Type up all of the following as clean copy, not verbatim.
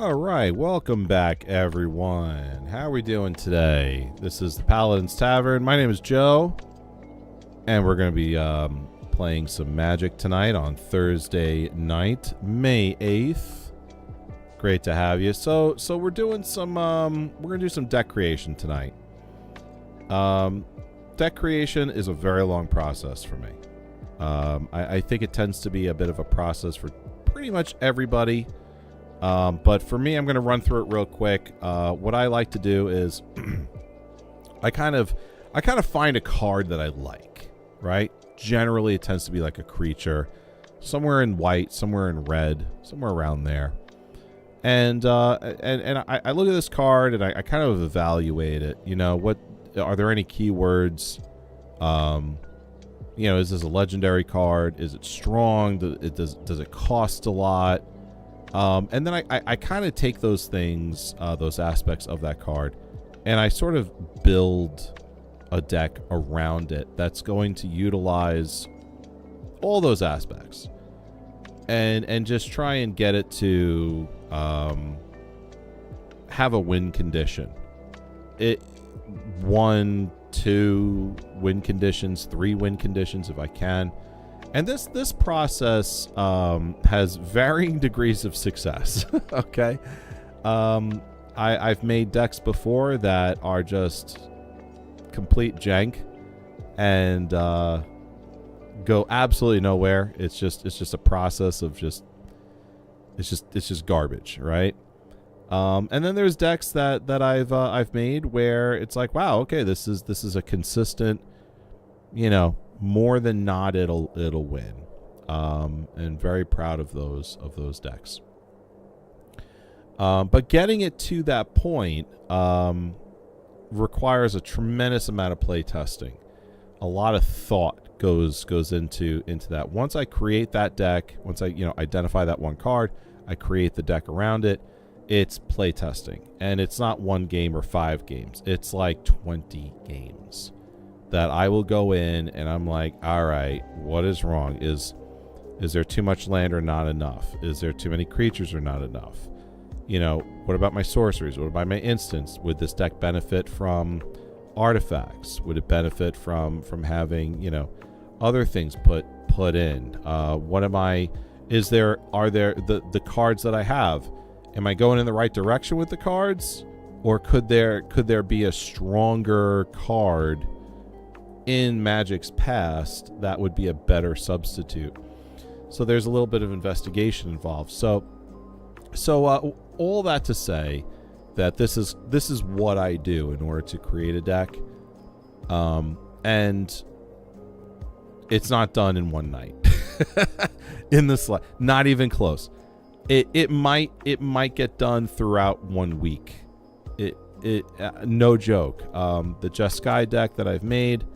All right, welcome back, everyone. How are we doing today? This is the Paladin's Tavern. My name is Joe, and we're going to be playing some Magic tonight on Thursday night, May 8th. Great to have you. So we're doing some we're going to do some deck creation tonight. Deck creation is a very long process for me. I think it tends to be a bit of a process for pretty much everybody. But for me, I'm going to run through it real quick. What I like to do is I kind of find a card that I like, right? Generally, it tends to be like a creature, somewhere in white, somewhere in red, somewhere around there. And I look at this card and I kind of evaluate it. You know, what are there any keywords? You know, is this a legendary card? Is it strong? Does it cost a lot? And then I kind of take those things, those aspects of that card, and I sort of build a deck around it that's going to utilize all those aspects, and just try and get it to have a win condition. 1, 2 win conditions, 3 win conditions if I can. And this process has varying degrees of success. Okay, I've made decks before that are just complete jank and go absolutely nowhere. It's just a process of it's just garbage, right? And then there's decks that I've made where it's like, wow, okay, this is a consistent, you know, more than not it'll win, and very proud of those decks. But getting it to that point requires a tremendous amount of play testing. A lot of thought goes into that. Once I create that deck, once I identify that one card, I create the deck around it. It's play testing, and it's not 1 game or 5 games. It's like 20 games that I will go in and I'm like, all right, what is wrong? Is there too much land or not enough? Is there too many creatures or not enough? You know, what about my sorceries? What about my instants? Would this deck benefit from artifacts? Would it benefit from having, you know, other things put in? Are there the cards that I have? Am I going in the right direction with the cards? Or could there be a stronger card in Magic's past that would be a better substitute? So there's a little bit of investigation involved. So all that to say that this is what I do in order to create a deck, and it's not done in one night. Not even close. It might get done throughout 1 week. No joke. The Jeskai deck that I've made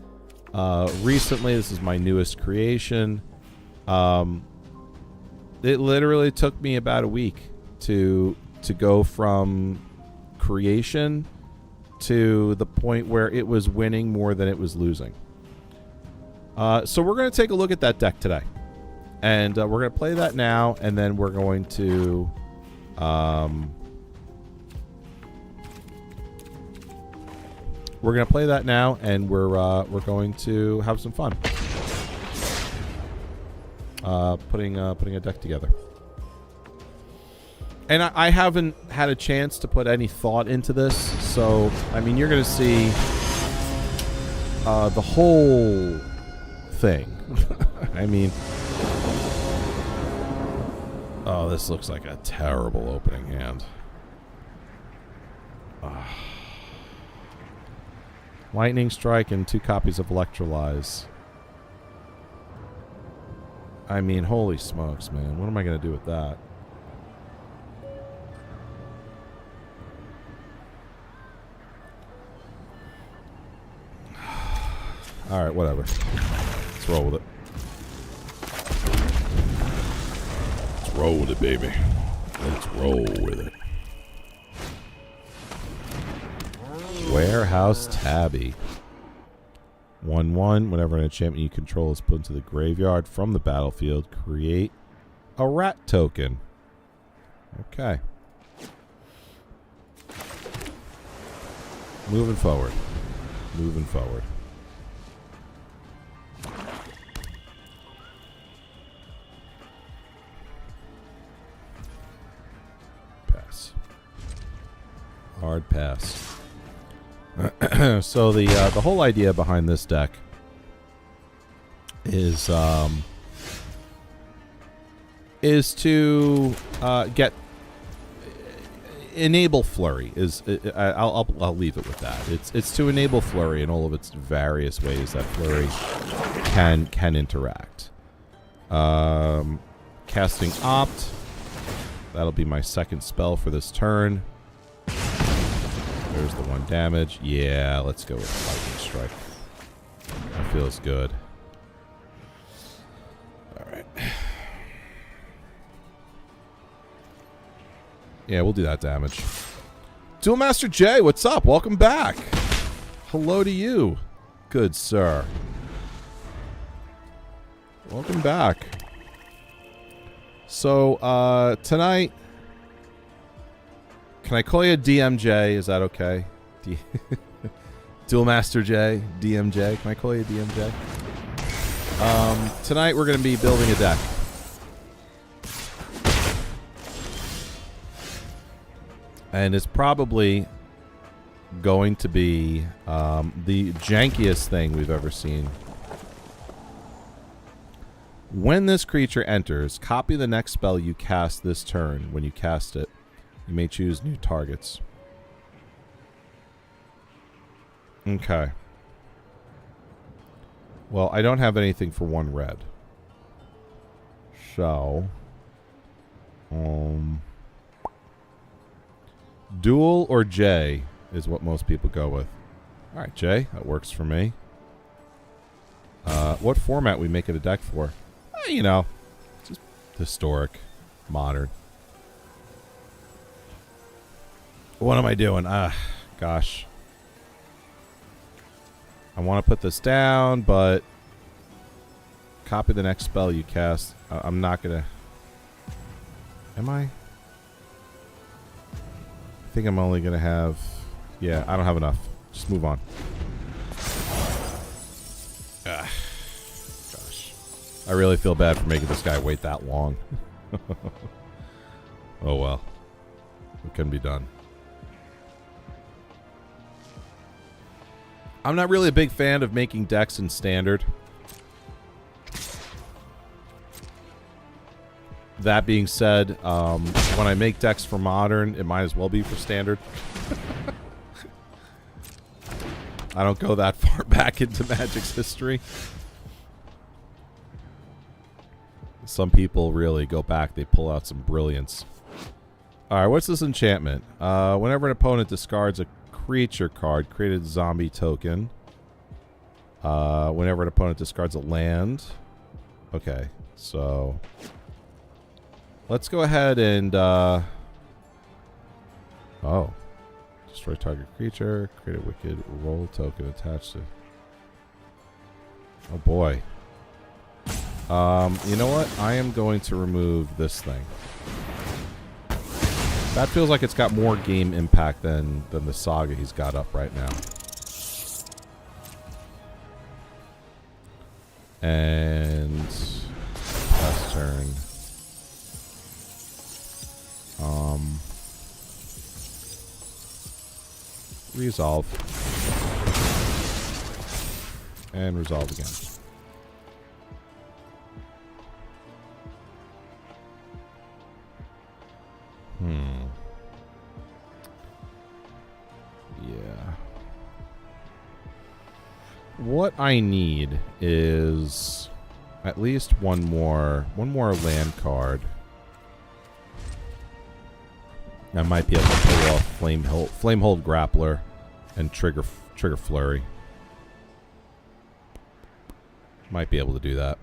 recently, this is my newest creation. It literally took me about a week to go from creation to the point where it was winning more than it was losing. So we're going to take a look at that deck today, and we're going to play that now, and then we're going to play that now, and we're going to have some fun putting a deck together. And I haven't had a chance to put any thought into this, so I mean, you're going to see the whole thing. I mean, oh, this looks like a terrible opening hand. Lightning Strike and 2 copies of Electrolyze. I mean, holy smokes, man. What am I going to do with that? Alright, whatever. Let's roll with it. Let's roll with it, baby. Let's roll with it. Warehouse Tabby. 1/1. Whenever an enchantment you control is put into the graveyard from the battlefield, create a rat token. Okay. Moving forward. Moving forward. Pass. Hard pass. So the whole idea behind this deck is to enable flurry. I'll leave it with that. It's to enable flurry in all of its various ways that flurry can interact. Casting Opt. That'll be my second spell for this turn. There's the 1 damage. Yeah, let's go with Lightning Strike. That feels good. Alright. Yeah, we'll do that damage. Duel Master J, what's up? Welcome back. Hello to you, good sir. Welcome back. So, tonight... Can I call you DMJ? Is that okay? Duel Master J, DMJ. Can I call you DMJ? Tonight we're going to be building a deck. And it's probably going to be the jankiest thing we've ever seen. When this creature enters, copy the next spell you cast this turn. When you cast it, you may choose new targets. Okay. Well, I don't have anything for 1 red. So... Duel or J is what most people go with. Alright, J. That works for me. What format we make it a deck for? You know, just historic, modern. What am I doing? Gosh. I want to put this down, but copy the next spell you cast. I'm not going to... Am I? I think I'm only going to have... Yeah, I don't have enough. Just move on. Gosh. I really feel bad for making this guy wait that long. Oh well. It can be done. I'm not really a big fan of making decks in Standard. That being said, when I make decks for Modern, it might as well be for Standard. I don't go that far back into Magic's history. Some people really go back. They pull out some brilliance. Alright, what's this enchantment? Whenever an opponent discards a creature card, create a zombie token. Whenever an opponent discards a land. Okay, so... Let's go ahead and... Oh. Destroy target creature, create a wicked roll token attached to... Oh boy. You know what? I am going to remove this thing. That feels like it's got more game impact than the Saga he's got up right now. And... last turn. Resolve. And resolve again. Yeah. What I need is at least one more land card. I might be able to pull off Flamehold Grappler and trigger Flurry. Might be able to do that.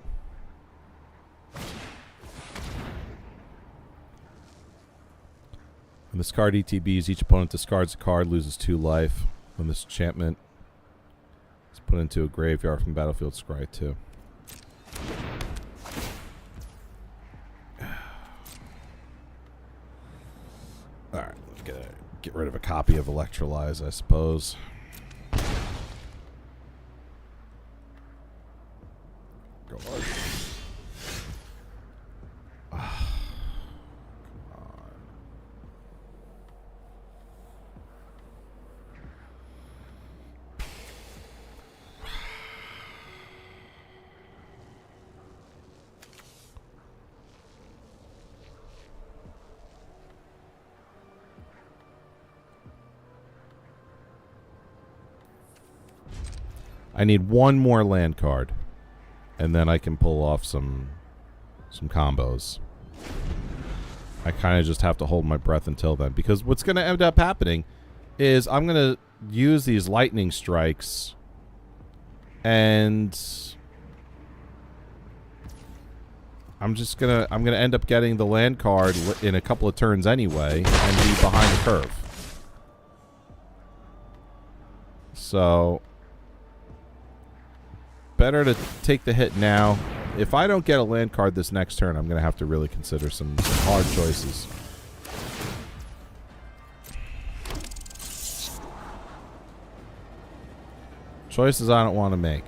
When this card ETBs, each opponent discards a card, loses 2 life. When this enchantment is put into a graveyard from battlefield, scry 2. Alright, let's get a Get rid of a copy of Electrolyze, I suppose. Go on. I need one more land card, and then I can pull off some combos. I kind of just have to hold my breath until then, because what's going to end up happening is I'm going to use these lightning strikes, and I'm gonna end up getting the land card in a couple of turns anyway, and be behind the curve. So better to take the hit now. If I don't get a land card this next turn, I'm going to have to really consider some hard choices. Choices I don't want to make.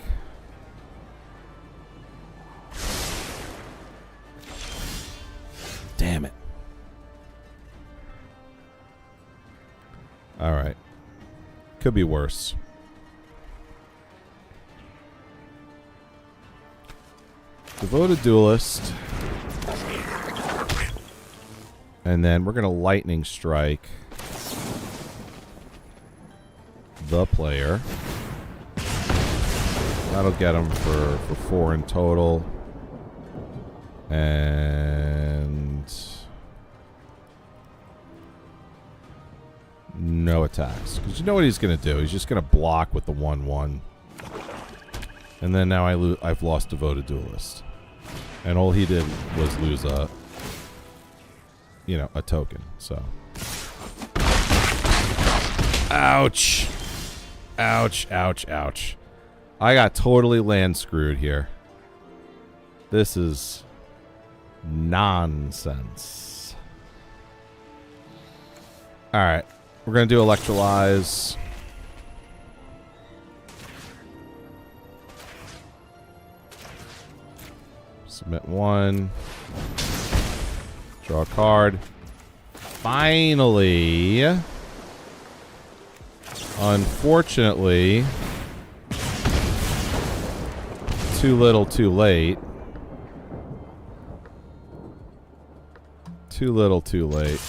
Damn it. All right. Could be worse. Devoted Duelist. And then we're going to Lightning Strike the player. That'll get him for 4 in total. And no attacks. Because you know what he's going to do. He's just going to block with the 1/1. And then now I've lost Devoted Duelist. And all he did was lose a token. So. Ouch. Ouch, ouch, ouch. I got totally land screwed here. This is nonsense. Alright. We're going to do Electrolyze. Submit 1. Draw a card. Finally. Unfortunately. Too little, too late. Too little, too late.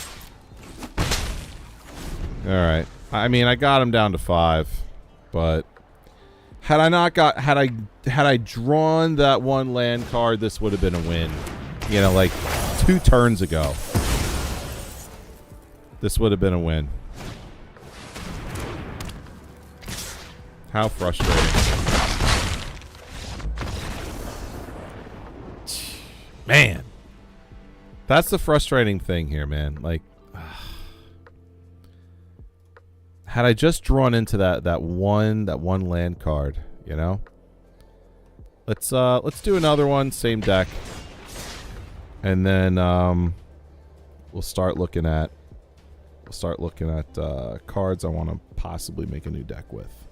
Alright. I mean, I got him down to 5. But had I drawn that one land card, this would have been a win. Like 2 turns ago. This would have been a win. How frustrating. Man. That's the frustrating thing here, man. Like, had I just drawn into that one land card, Let's do another one, same deck. And then we'll start looking at cards I want to possibly make a new deck with.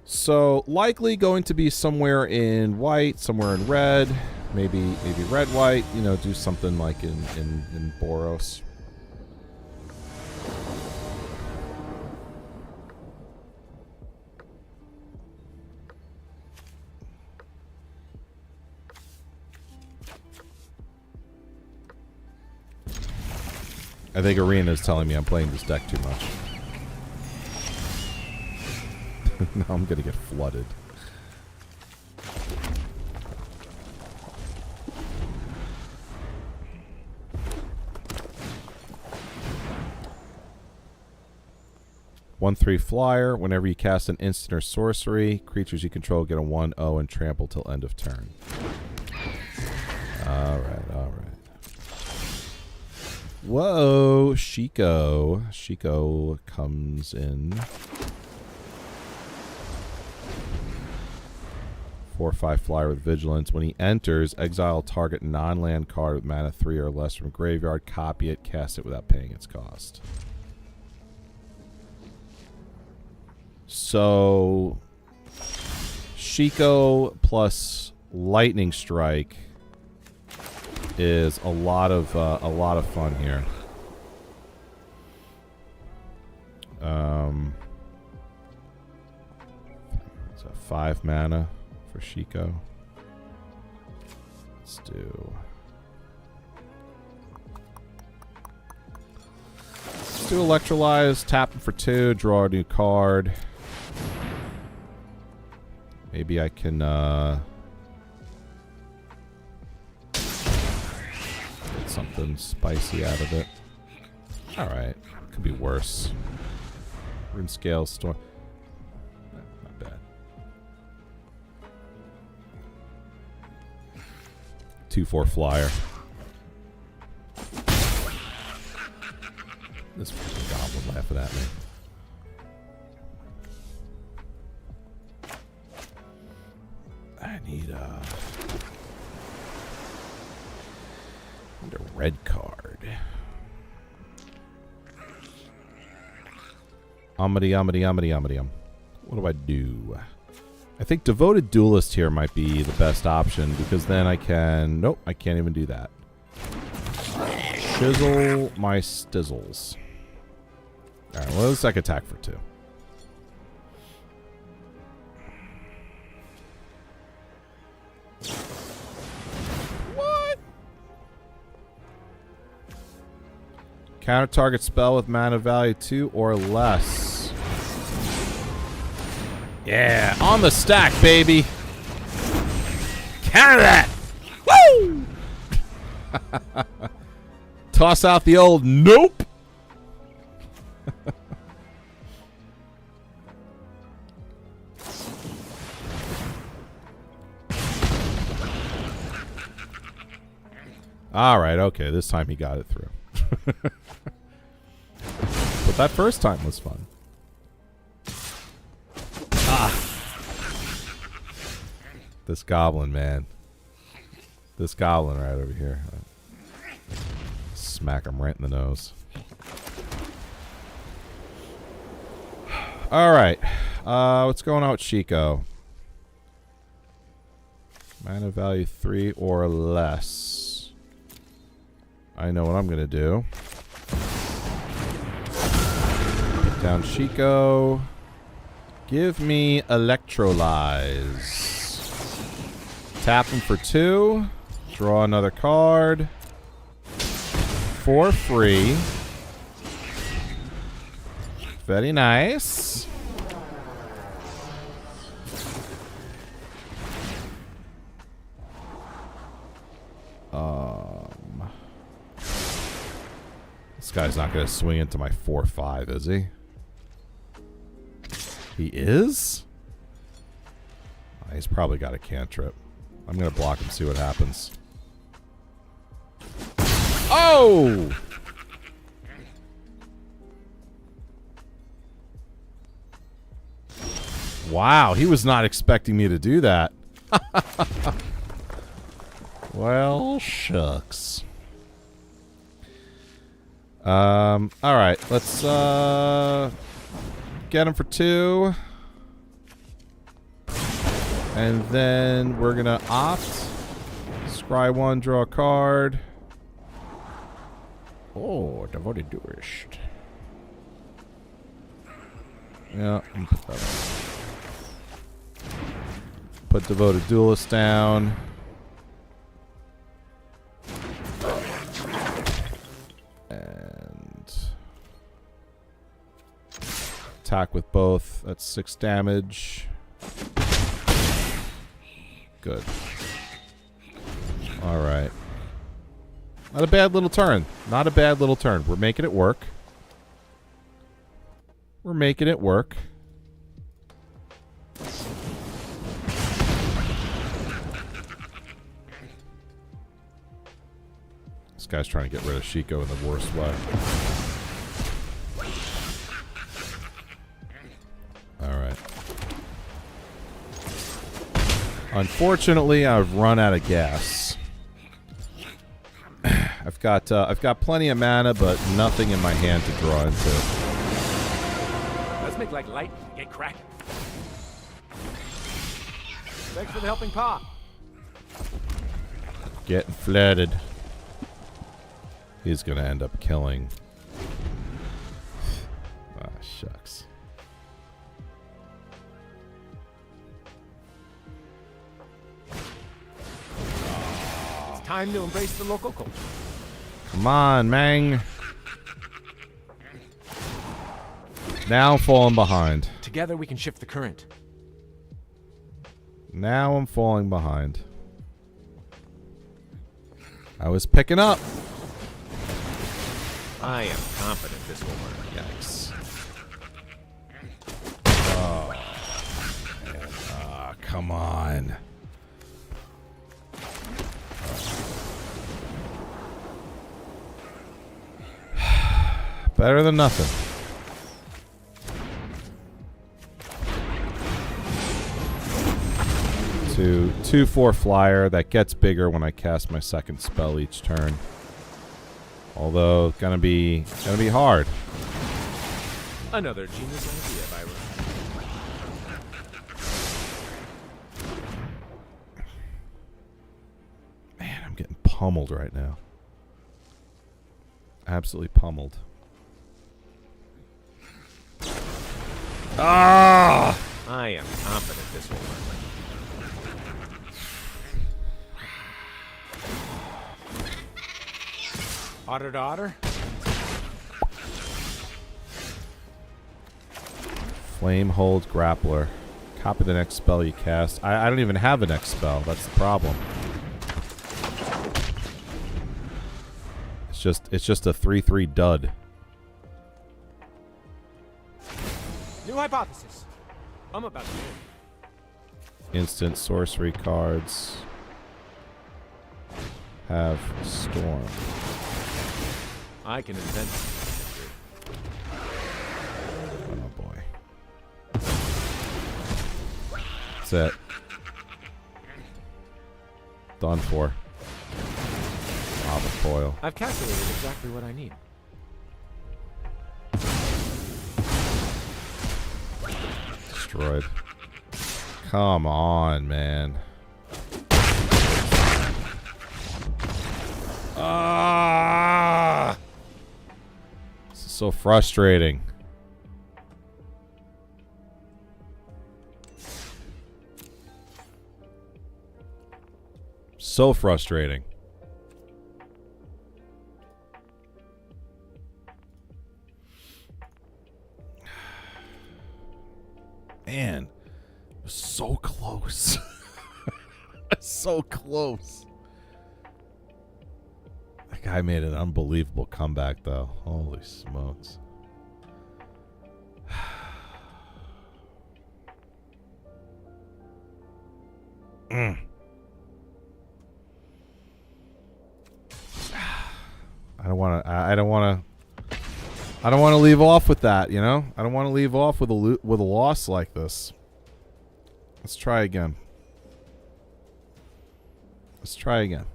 So likely going to be somewhere in white, somewhere in red, maybe red white. Do something like in Boros. I think Arena is telling me I'm playing this deck too much. Now I'm going to get flooded. (1/3) flyer. Whenever you cast an instant or sorcery, creatures you control get a 1/0 and trample till end of turn. Alright, alright. Whoa, Shiko. Shiko comes in. 4/5 flyer with vigilance. When he enters, exile target non-land card with mana 3 or less from graveyard, copy it, cast it without paying its cost. So Shiko plus Lightning Strike is a lot of fun here. It's a 5 mana for Shiko. Let's do Electrolyze, tap him for 2, draw a new card. Maybe I can get something spicy out of it. Alright, could be worse. Rune Scale, Storm. Not bad. 2/4 flyer. This fucking goblin laughing at me. I need a red card. What do I do? I think Devoted Duelist here might be the best option because then I can... Nope, I can't even do that. Chisel my stizzles. Alright, well, let's like attack for 2. What? Counter target spell with mana value 2 or less. Yeah, on the stack, baby. Counter that. Woo! Toss out the old nope. All right, okay, this time he got it through. But that first time was fun. This goblin, man. This goblin right over here. Smack him right in the nose. Alright. What's going on with Shiko? Mana value 3 or less. I know what I'm going to do. Put down Shiko. Give me Electrolyze. Tap him for 2. Draw another card. For free. Very nice. This guy's not going to swing into my 4/5, is he? He is? He's probably got a cantrip. I'm going to block him, see what happens. Oh! Wow, he was not expecting me to do that. Well, shucks. Alright, let's get him for 2. And then we're gonna opt. Scry 1, draw a card. Oh, Devoted Duelist. Yeah, I'm gonna put that on. Put Devoted Duelist down. And attack with both. That's 6 damage. Good. Alright. Not a bad little turn. Not a bad little turn. We're making it work. We're making it work. This guy's trying to get rid of Shiko in the worst way. Alright. Unfortunately, I've run out of gas. I've got plenty of mana, but nothing in my hand to draw into. Let's make like lightning and get cracking. Thanks for the helping paw. Getting flooded. He's gonna end up killing. Ah, shucks. It's time to embrace the local culture. Come on, Mang. Now I'm falling behind. Together we can shift the current. Now I'm falling behind. I was picking up. I am confident this will work. Yikes. Oh, man. Come on. Better than nothing. To 2/4 flyer that gets bigger when I cast my second spell each turn. Although gonna be hard. Another genius idea, Byron. Man, I'm getting pummeled right now. Absolutely pummeled. Ah! I am confident this will work. Otter to otter? Flame hold grappler. Copy the next spell you cast. I don't even have a next spell. That's the problem. It's just a 3/3 dud. New hypothesis. I'm about to win. Instant sorcery cards. Have storm. I can invent. Oh boy. That's it. Done for. Lava coil. I've calculated exactly what I need. Destroyed. Come on, man. Ah! This is so frustrating. So frustrating. Man, it was so close. So close. That guy made an unbelievable comeback, though. Holy smokes. I don't want to leave off with that, you know? I don't want to leave off with a loss like this. Let's try again. Let's try again.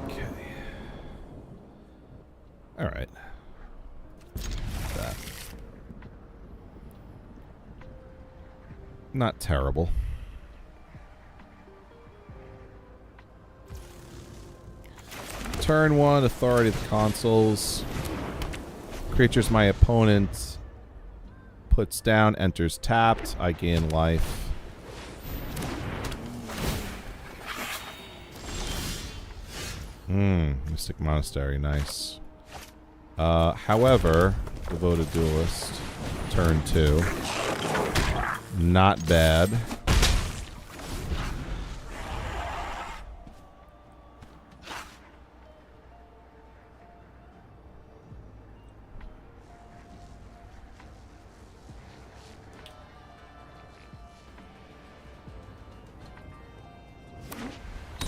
Okay. All right. That. Not terrible. Turn 1, authority of the consoles. Creatures my opponent puts down, enters tapped. I gain life. Mystic Monastery, nice. However, Devoted Duelist, turn 2. Not bad.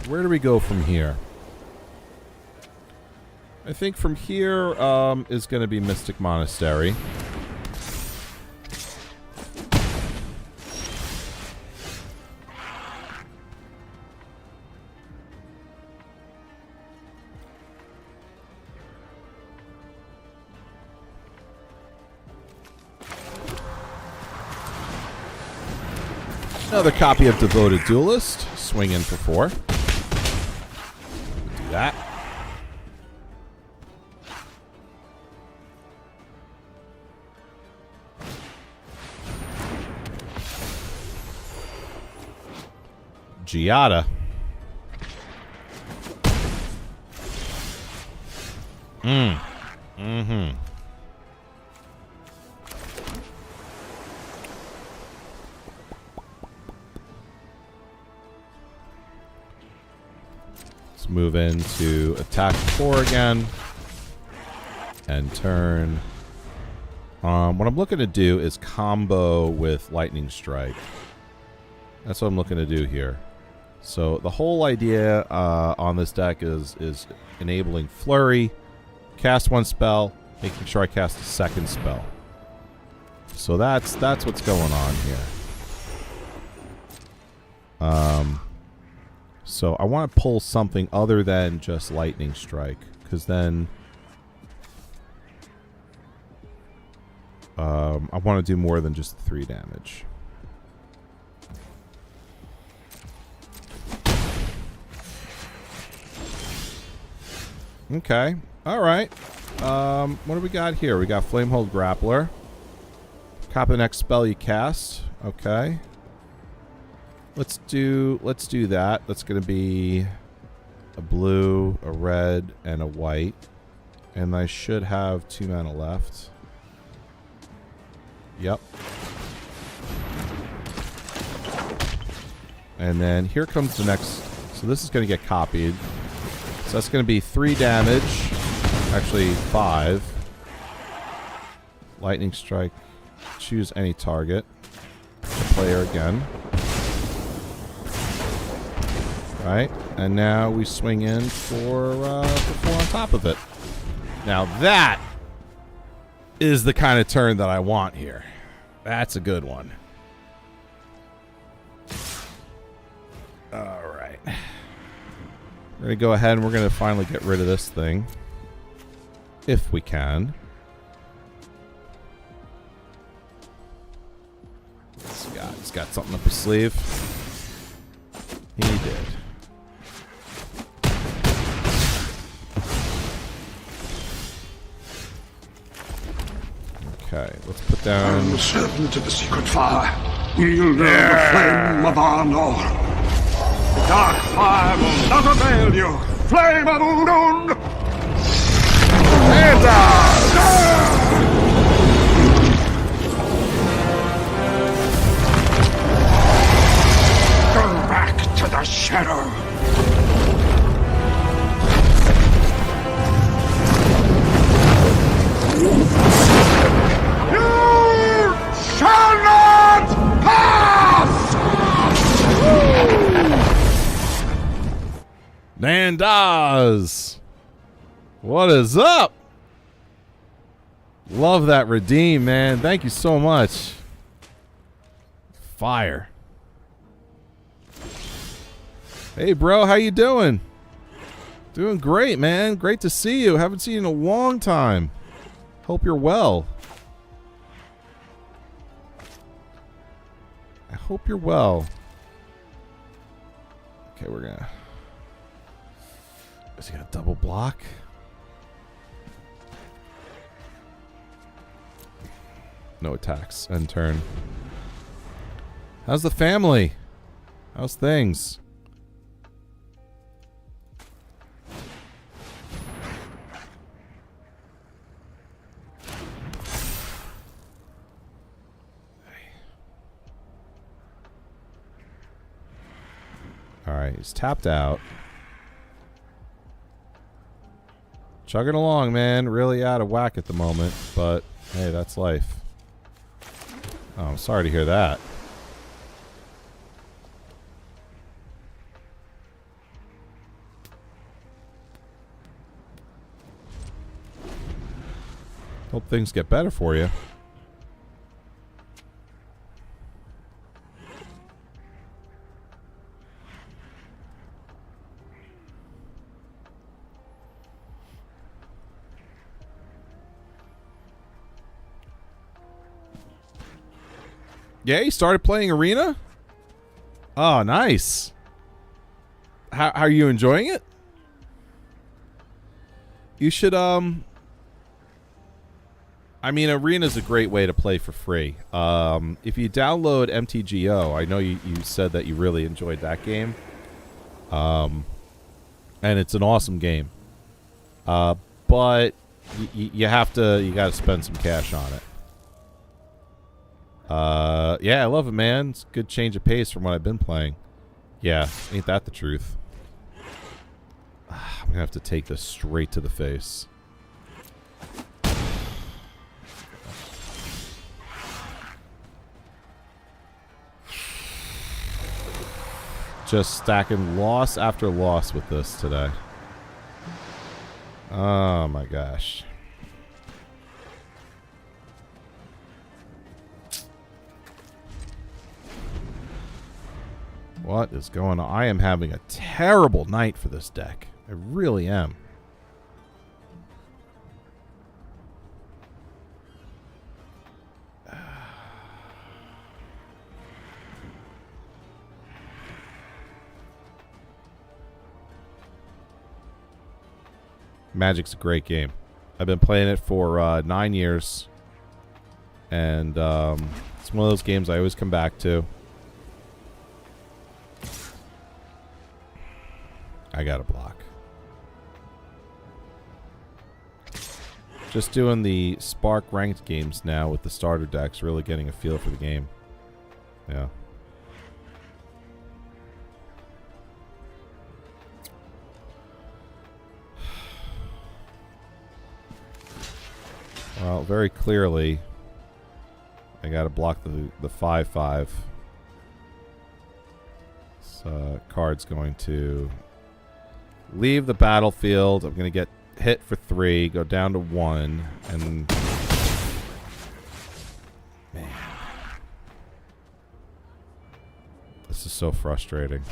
Where do we go from here? I think from here is going to be Mystic Monastery. Another copy of Devoted Duelist. Swing in for 4. Do that. Giada. Mm-hmm. Let's move into attack 4 again. And turn. What I'm looking to do is combo with Lightning Strike. That's what I'm looking to do here. So the whole idea on this deck is enabling Flurry, cast 1 spell, making sure I cast a 2nd spell. So that's what's going on here. So I want to pull something other than just Lightning Strike, because then I want to do more than just 3 damage. Okay. All right. What do we got here? We got Flamehold Grappler. Copy the next spell you cast. Okay. Let's do that. That's going to be a blue, a red, and a white. And I should have 2 mana left. Yep. And then here comes the next. So this is going to get copied. So that's going to be 3 damage. Actually, 5. Lightning Strike. Choose any target. Player again. Right. And now we swing in for 4 on top of it. Now that is the kind of turn that I want here. That's a good one. All right. We're going to go ahead and we're going to finally get rid of this thing. If we can. He's got something up his sleeve. He did. Okay, let's put down... I'm the servant of the secret fire. We'll learn the flame of our Lord. The dark fire will not avail you. Flame of Udun! Go back to the shadow. You shall not pass! Nandaz! What is up? Love that redeem, man. Thank you so much. Fire. Hey, bro. How you doing? Doing great, man. Great to see you. Haven't seen you in a long time. Hope you're well. I hope you're well. Okay, we're gonna... Is he gonna double block? No attacks. End turn. How's the family? How's things? Alright, he's tapped out. Chugging along, man. Really out of whack at the moment, but hey, that's life. Oh, I'm sorry to hear that. Hope things get better for you. Yeah, you started playing Arena? Oh, nice. How are you enjoying it? You should, I mean, Arena's a great way to play for free. If you download MTGO, I know you said that you really enjoyed that game. And it's an awesome game. But you gotta spend some cash on it. Yeah, I love it, man. It's a good change of pace from what I've been playing. Yeah, ain't that the truth? I'm gonna have to take this straight to the face. Just stacking loss after loss with this today. Oh my gosh. What is going on? I am having a terrible night for this deck. I really am. Magic's a great game. I've been playing it for 9 years. And it's one of those games I always come back to. I got a block. Just doing the Spark ranked games now with the starter decks, really getting a feel for the game. Yeah. Well, very clearly, I got to block the 5/5. This card's going to leave the battlefield. I'm going to get hit for 3, go down to 1, and man, this is so frustrating.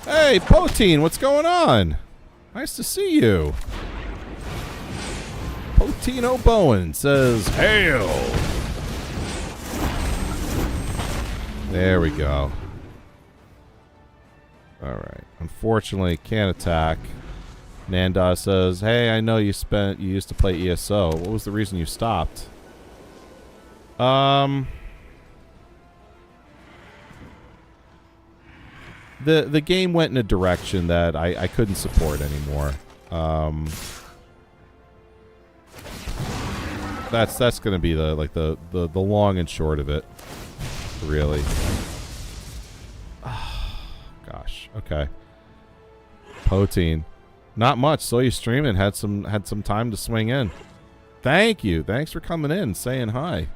Hey, Potine, what's going on? Nice to see you. Potino Bowen says, hail. There we go. Alright. Unfortunately, can't attack. Nanda says, hey, I know you used to play ESO. What was the reason you stopped? The game went in a direction that I couldn't support anymore. That's gonna be the long and short of it, really. Gosh. Okay. Potine, not much. Saw you streaming. Had some time to swing in. Thank you. Thanks for coming in, saying hi.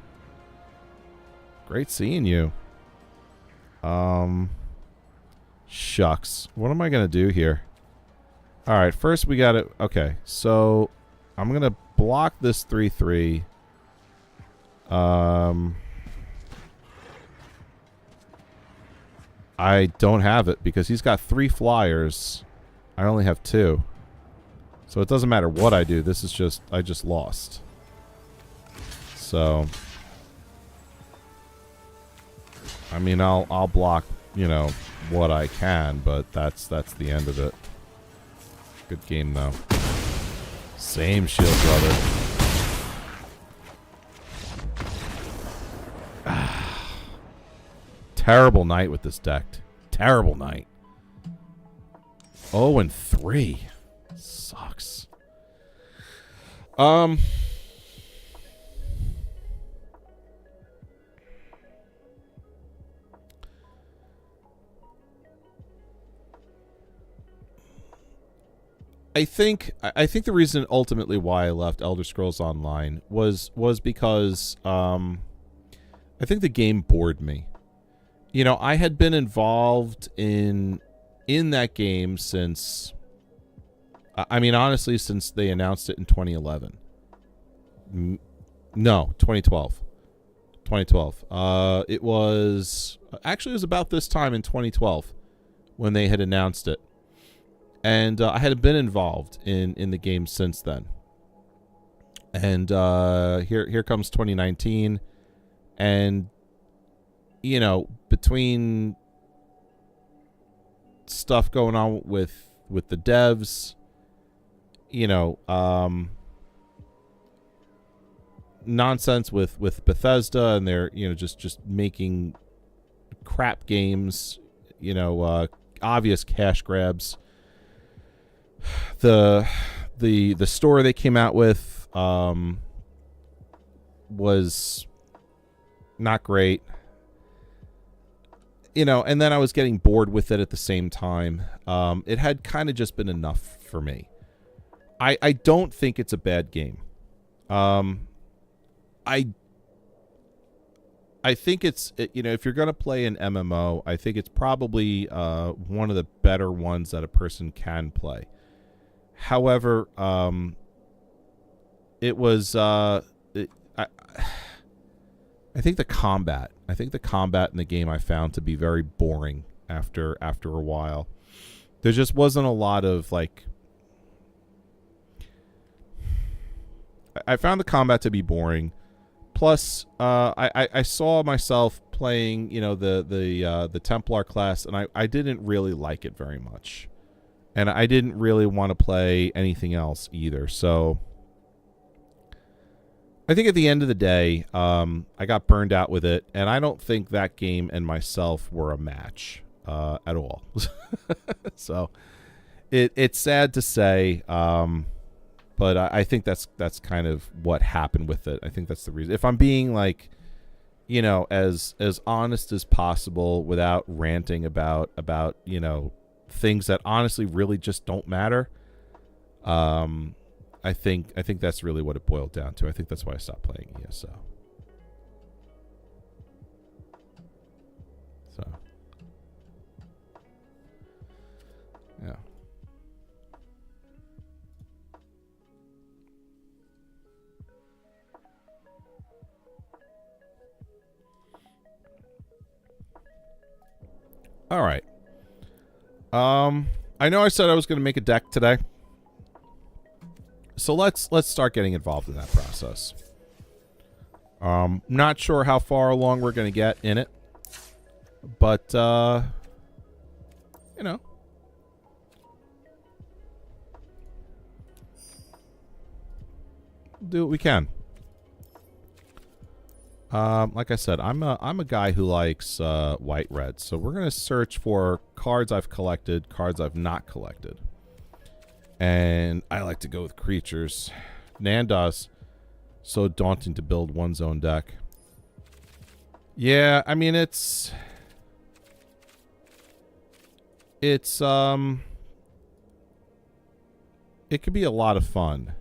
Great seeing you. Shucks. What am I going to do here? Alright, first we got to... Okay, so I'm going to block this 3/3. I don't have it because he's got 3 flyers. I only have 2. So it doesn't matter what I do. This is just... I just lost. So... I mean, I'll block, you know, what I can, but that's the end of it. Good game, though. Same shield, brother. Terrible night with this deck. Terrible night. 0-3. Sucks. I think the reason ultimately why I left Elder Scrolls Online was because I think the game bored me. You know, I had been involved in that game since, I mean, honestly, since they announced it in 2011. No, 2012. 2012. It was about this time in 2012 when they had announced it, and I had been involved in the game since then. And here comes 2019, and you know, between stuff going on with the devs, you know, nonsense with Bethesda and they're, you know, just making crap games, you know, obvious cash grabs. The story they came out with was not great, you know, and then I was getting bored with it at the same time. It had kind of just been enough for me. I don't think it's a bad game. I think it's, you know, if you're going to play an MMO, I think it's probably one of the better ones that a person can play. However, it was I think the combat in the game I found to be very boring after a while. There just wasn't a lot of, like, I found the combat to be boring. Plus, I saw myself playing, you know, the Templar class, and I didn't really like it very much, and I didn't really want to play anything else either. So, I think at the end of the day, I got burned out with it, and I don't think that game and myself were a match at all. So, it's sad to say. But I think that's kind of what happened with it. I think that's the reason. If I'm being, like, you know, as honest as possible without ranting about you know, things that honestly really just don't matter, I think that's really what it boiled down to. I think that's why I stopped playing ESO. So, yeah. All right. I know I said I was going to make a deck today. So let's start getting involved in that process. Not sure how far along we're going to get in it. But you know, do what we can. Like I said, I'm a guy who likes white red, so we're gonna search for cards I've collected, cards I've not collected, and I like to go with creatures. Nanda's so daunting to build one's own deck. Yeah, I mean it's it could be a lot of fun.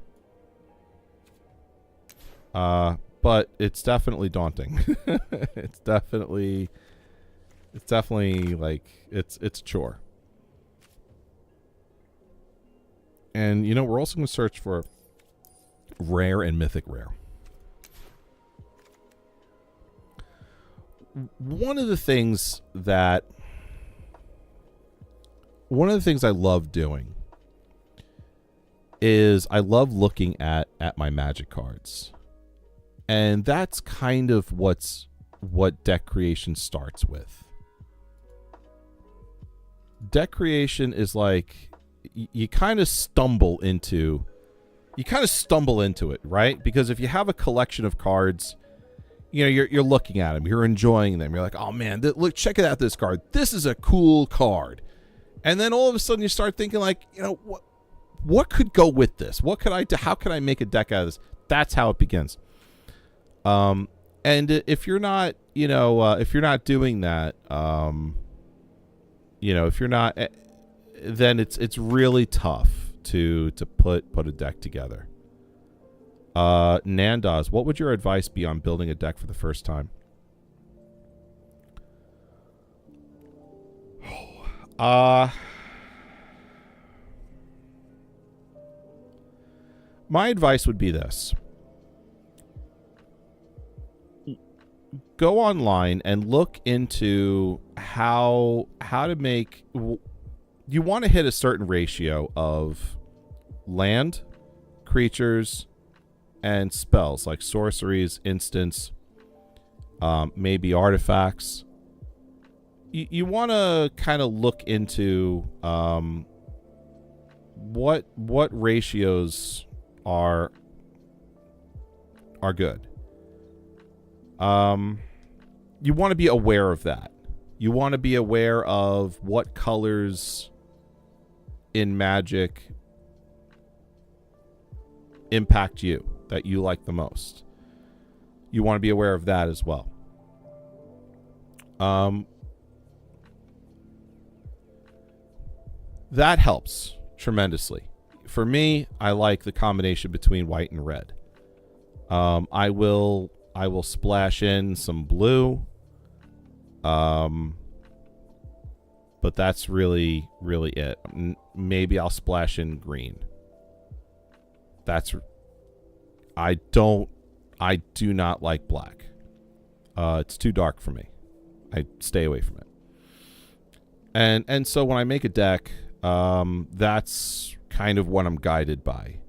But it's definitely daunting. it's definitely like it's a chore. And you know, we're also going to search for rare and mythic rare. One of the things I love doing is I love looking at my Magic cards. And that's kind of what deck creation starts with. Deck creation is like you kind of stumble into it, right? Because if you have a collection of cards, you know, you're looking at them, you're enjoying them. You're like, "Oh man, look, check it out, this card. This is a cool card." And then all of a sudden you start thinking, like, you know, what could go with this? What could I do? How can I make a deck out of this? That's how it begins. And if you're not, you know, if you're not doing that, you know, if you're not, then it's really tough to put a deck together. Nandas, what would your advice be on building a deck for the first time? My advice would be this. go online and look into how to make. You want to hit a certain ratio of land, creatures, and spells like sorceries, instants, maybe artifacts. You want to kind of look into what ratios are good. You want to be aware of that. You want to be aware of what colors in Magic impact you, that you like the most. You want to be aware of that as well. That helps tremendously. For me, I like the combination between white and red. I will splash in some blue. But that's really it. Maybe I'll splash in green. I do not like black. It's too dark for me. I stay away from it. And so when I make a deck, that's kind of what I'm guided by.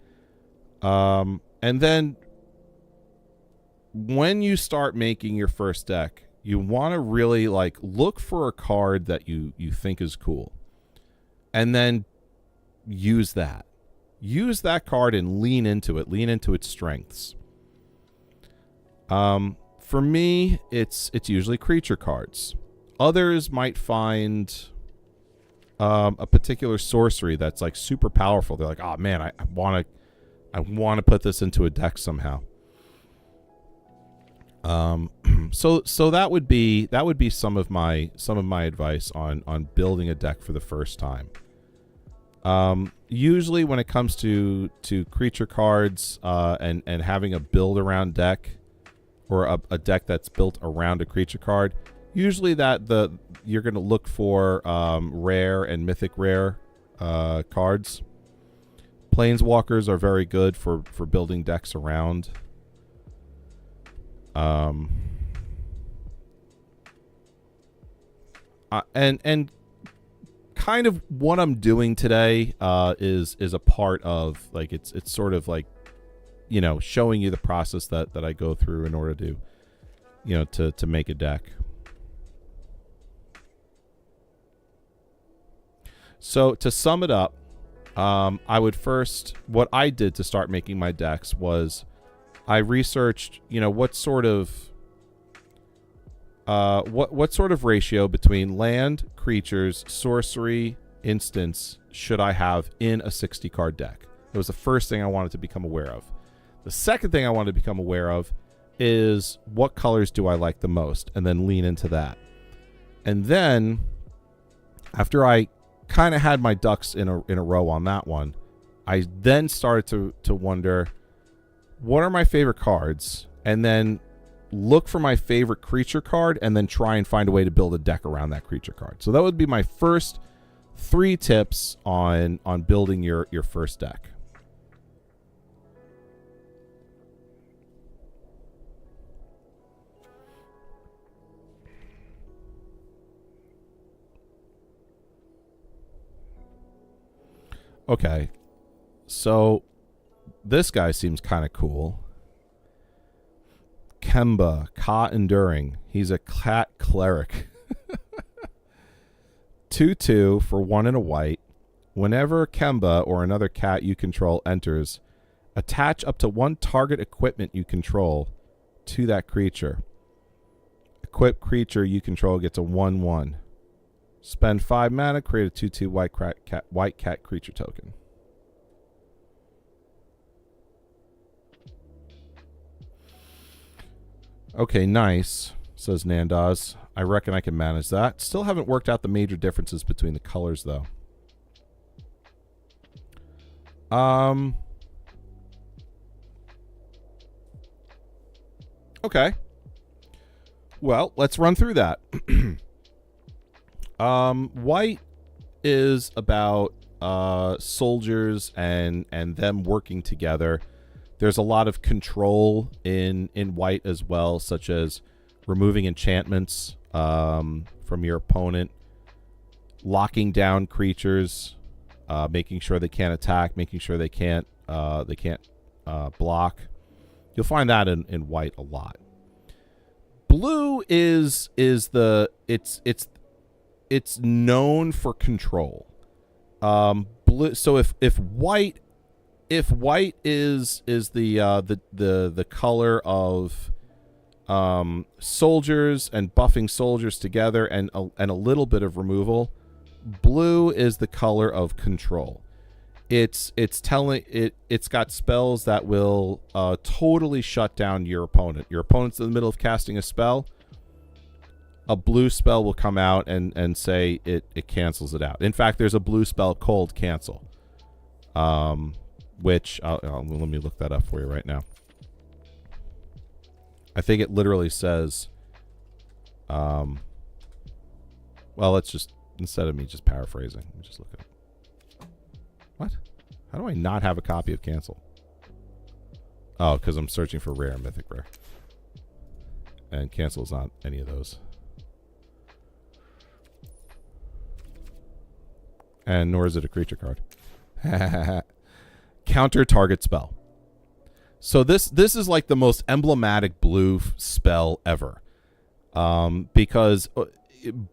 And then when you start making your first deck, you want to really look for a card that you think is cool, and then use that card and lean into its strengths. For me, it's usually creature cards. Others might find a particular sorcery that's super powerful. They're like, oh man, I want to put this into a deck somehow. So that would be some of my advice on building a deck for the first time. Usually when it comes to creature cards and having a build around deck, or a deck that's built around a creature card, usually you're going to look for rare and mythic rare cards. Planeswalkers are very good for building decks around. And kind of what I'm doing today is a part of it's sort of showing you the process that I go through in order to to make a deck. So to sum it up, what I did to start making my decks was I researched, what sort of ratio between land, creatures, sorcery, instants should I have in a 60 card deck. That was the first thing I wanted to become aware of. The second thing I wanted to become aware of is what colors do I like the most, and then lean into that. And then after I kind of had my ducks in a row on that one, I then started to wonder, what are my favorite cards, and then look for my favorite creature card, and then try and find a way to build a deck around that creature card. So that would be my first 3 tips on building your first deck. Okay, so this guy seems kind of cool. Kemba, Ka Enduring. He's a cat cleric. 2/2 for 1 and a white. Whenever Kemba or another cat you control enters, attach up to 1 target equipment you control to that creature. Equipped creature you control gets a 1/1. Spend 5 mana, create a 2/2 white cat creature token. Okay, nice, says Nandaz. I reckon I can manage that. Still haven't worked out the major differences between the colors, though. Okay. Well, let's run through that. White is about soldiers and them working together. There's a lot of control in white as well, such as removing enchantments from your opponent, locking down creatures, making sure they can't attack, making sure they can't block. You'll find that in white a lot. Blue is it's known for control. Blue. So if white is the color of soldiers and buffing soldiers together and a little bit of removal, blue is the color of control. It's got spells that will totally shut down your opponent. Your opponent's in the middle of casting a spell. A blue spell will come out and say it cancels it out. In fact, there's a blue spell called cancel, which let me look that up for you right now. I think it literally says, well, let's just, instead of me just paraphrasing, let me just look it up. What? How do I not have a copy of cancel? Oh, because I'm searching for rare and mythic rare. And cancel is not any of those. And nor is it a creature card. Counter target spell. So this is like the most emblematic blue spell ever. Because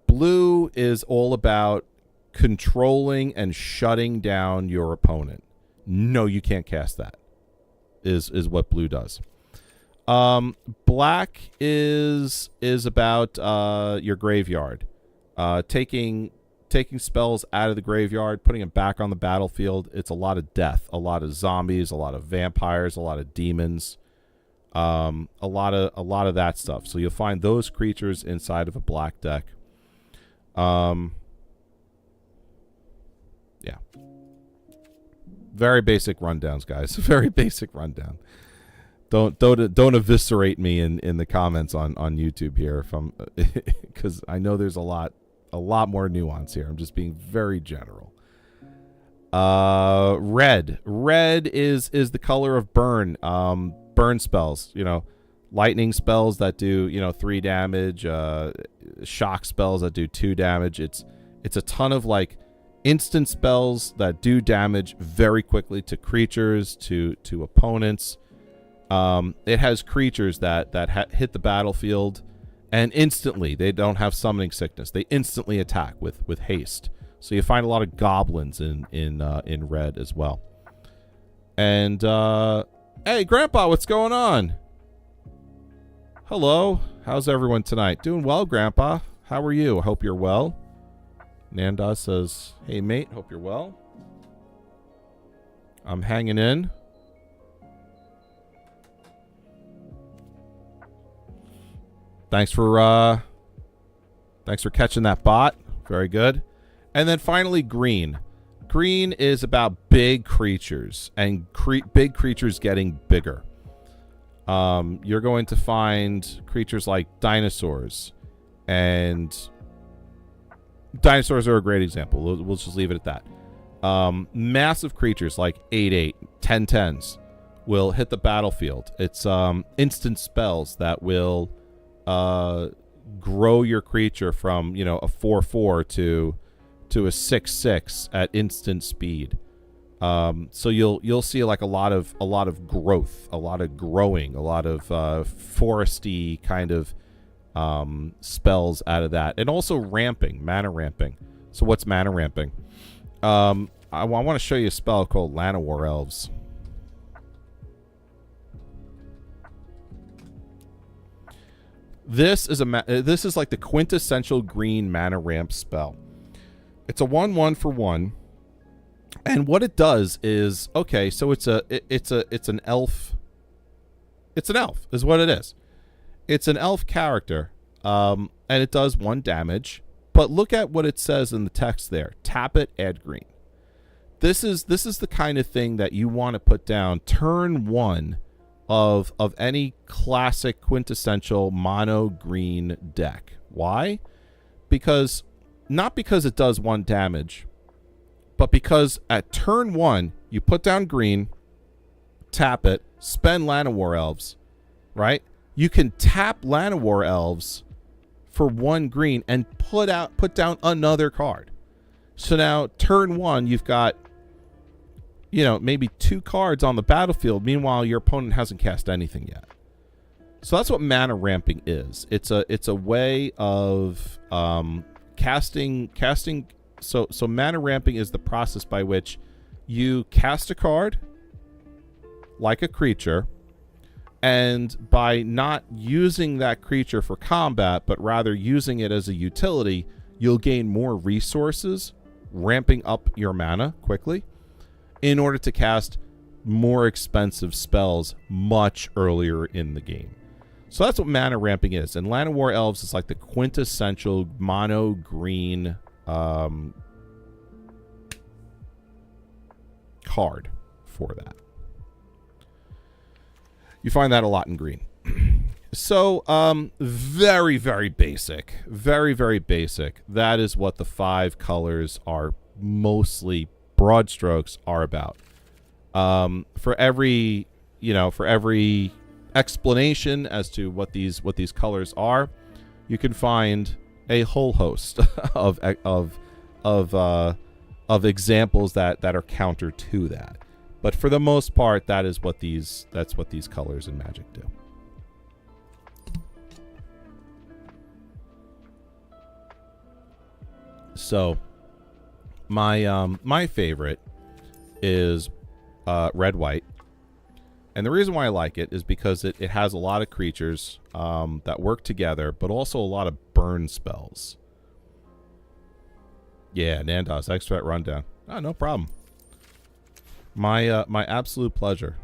blue is all about controlling and shutting down your opponent. No, you can't cast that. Is what blue does. Black is about your graveyard. Taking spells out of the graveyard, putting them back on the battlefield. It's a lot of death, a lot of zombies, a lot of vampires, a lot of demons, a lot of that stuff. So you'll find those creatures inside of a black deck. Yeah. Very basic rundowns, guys. Very basic rundown. Don't eviscerate me in the comments on YouTube here, if I'm because I know there's a lot more nuance here. I'm just being very general. Red is the color of burn. Burn spells, lightning spells that do 3 damage, shock spells that do 2 damage. It's a ton of like instant spells that do damage very quickly to creatures, to opponents. It has creatures that hit the battlefield, and instantly, they don't have summoning sickness. They instantly attack with haste. So you find a lot of goblins in red as well. And hey, Grandpa, what's going on? Hello, how's everyone tonight? Doing well, Grandpa. How are you? I hope you're well. Nanda says, hey, mate, hope you're well. I'm hanging in. Thanks for catching that bot. Very good. And then finally, green. Green is about big creatures and big creatures getting bigger. You're going to find creatures like dinosaurs, and dinosaurs are a great example. We'll just leave it at that. Massive creatures like 8/8, 10/10s will hit the battlefield. It's instant spells that will grow your creature from a 4/4 to a 6/6 at instant speed. So you'll see like a lot of growth, a lot of growing, a lot of foresty kind of spells out of that, and also ramping, mana ramping. So what's mana ramping? I want to show you a spell called Llanowar Elves. This is like the quintessential green mana ramp spell. It's a 1/1 for 1, and what it does is, okay, so it's an elf. It's an elf, is what it is. It's an elf character, and it does 1 damage. But look at what it says in the text there. Tap it, add green. This is the kind of thing that you want to put down turn 1 of any classic quintessential mono green deck. Why? Not because it does 1 damage, but because at turn 1 you put down green, tap it, spend Llanowar Elves, right? you can tap Llanowar Elves for 1 green and put down another card. So now turn 1, you've got, you know, maybe 2 cards on the battlefield. Meanwhile, your opponent hasn't cast anything yet. So that's what mana ramping is. It's a way of casting. So mana ramping is the process by which you cast a card like a creature, and by not using that creature for combat, but rather using it as a utility, you'll gain more resources, ramping up your mana quickly in order to cast more expensive spells much earlier in the game. So that's what mana ramping is. And Llanowar Elves is like the quintessential mono green card for that. You find that a lot in green. So, very, very basic. Very, very basic. That is what the 5 colors are mostly, broad strokes, are about. For every explanation as to what these colors are, you can find a whole host of examples that are counter to that. But for the most part, that's what these colors in Magic do. So, my favorite is red white, and the reason why I like it is because it has a lot of creatures that work together, but also a lot of burn spells. Yeah, Nandos, extra rundown. Oh, no problem. My absolute pleasure.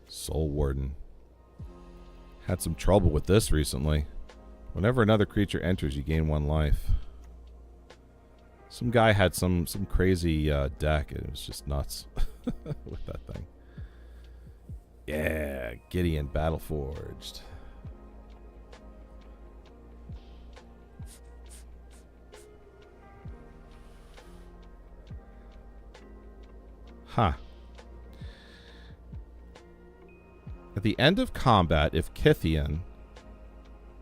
Soul Warden. Had some trouble with this recently. Whenever another creature enters, you gain 1 life. Some guy had some crazy deck. It was just nuts with that thing. Yeah, Gideon Battleforged. Huh. At the end of combat, if Kythian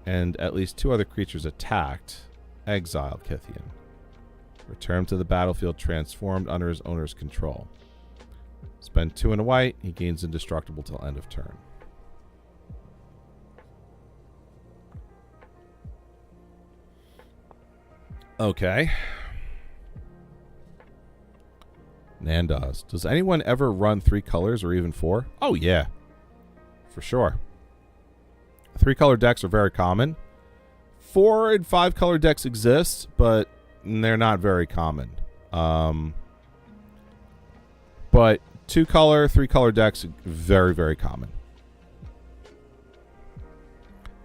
and at least 2 other creatures attacked, exile Kythian. Return to the battlefield transformed under his owner's control. Spend 2 and a white. He gains indestructible till end of turn. Okay. Nandos. Does anyone ever run 3 colors or even 4? Oh, yeah. For sure. 3 color decks are very common. 4 and 5 color decks exist, but they're not very common. But 2 color, 3 color decks, very, very common.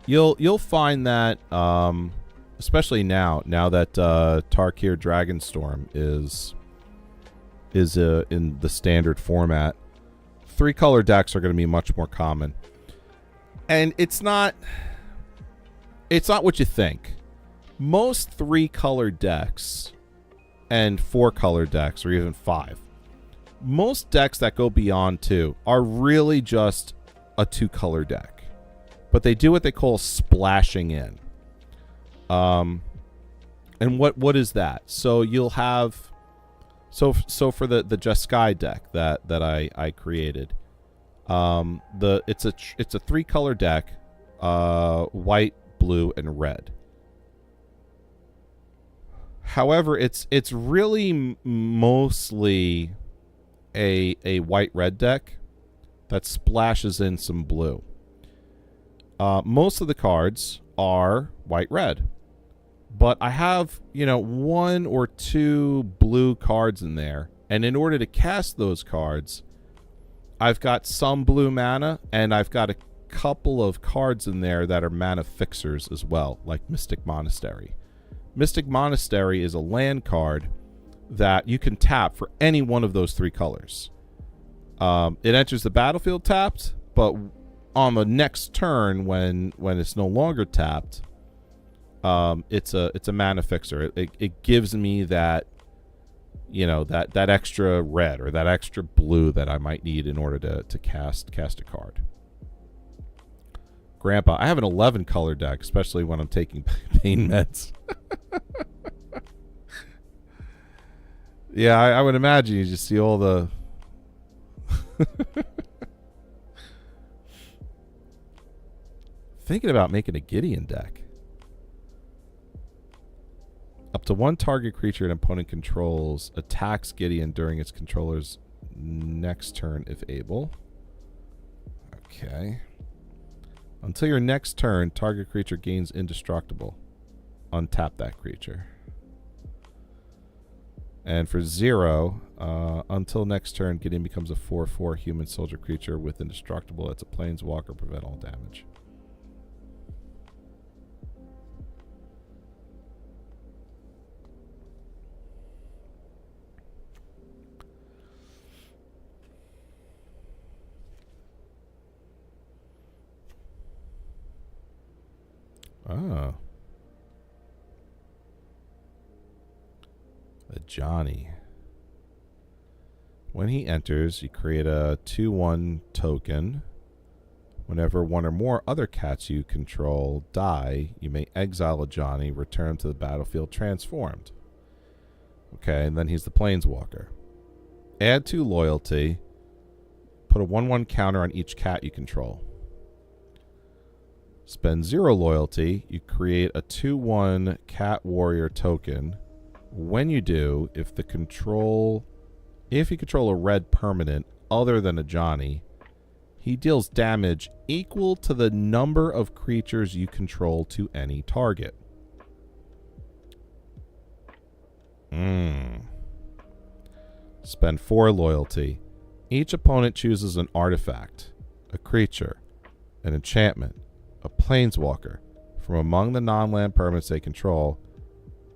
You'll find that, especially now that Tarkir Dragonstorm is in the standard format, 3 color decks are going to be much more common. And it's not what you think. Most 3 color decks and 4 color decks, or even 5, most decks that go beyond 2 are really just a 2 color deck, but they do what they call splashing in. And what is that? So you'll have so for the Jeskai deck that I created, it's a 3 color deck, white, blue, and red. However, it's really mostly a white-red deck that splashes in some blue. Most of the cards are white-red, but I have 1 or 2 blue cards in there, and in order to cast those cards, I've got some blue mana, and I've got a couple of cards in there that are mana fixers as well, like Mystic Monastery. Mystic Monastery is a land card that you can tap for any one of those 3 colors. It enters the battlefield tapped, but on the next turn, when it's no longer tapped, it's a mana fixer. It gives me that, that extra red or that extra blue that I might need in order to cast a card. Grandpa, I have an 11 color deck, especially when I'm taking pain meds. Yeah, I would imagine you just see all the thinking about making a Gideon deck. Up to one target creature an opponent controls attacks Gideon during its controller's next turn if able. Okay. Until your next turn, target creature gains indestructible. Untap that creature. And for 0, until next turn, Gideon becomes a 4/4 human soldier creature with indestructible. It's a planeswalker, prevent all damage. Oh. A Johnny. When he enters, you create a 2/1 token. Whenever one or more other cats you control die, you may exile a Johnny, return to the battlefield transformed. Okay, and then he's the Planeswalker. Add 2 loyalty. Put a 1/1 counter on each cat you control. Spend 0 loyalty. You create a 2/1 cat warrior token. When you do, if you control a red permanent other than a Johnny, he deals damage equal to the number of creatures you control to any target. Spend 4 loyalty. Each opponent chooses an artifact, a creature, an enchantment, a planeswalker from among the non-land permanents they control.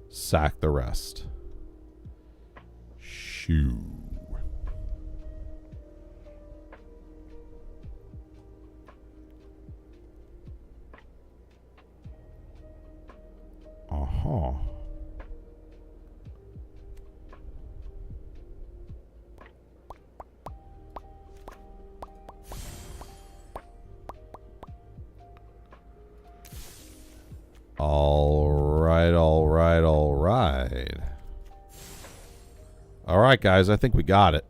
Sack the rest. Shoo. Uh-huh. All right, guys, I think we got it.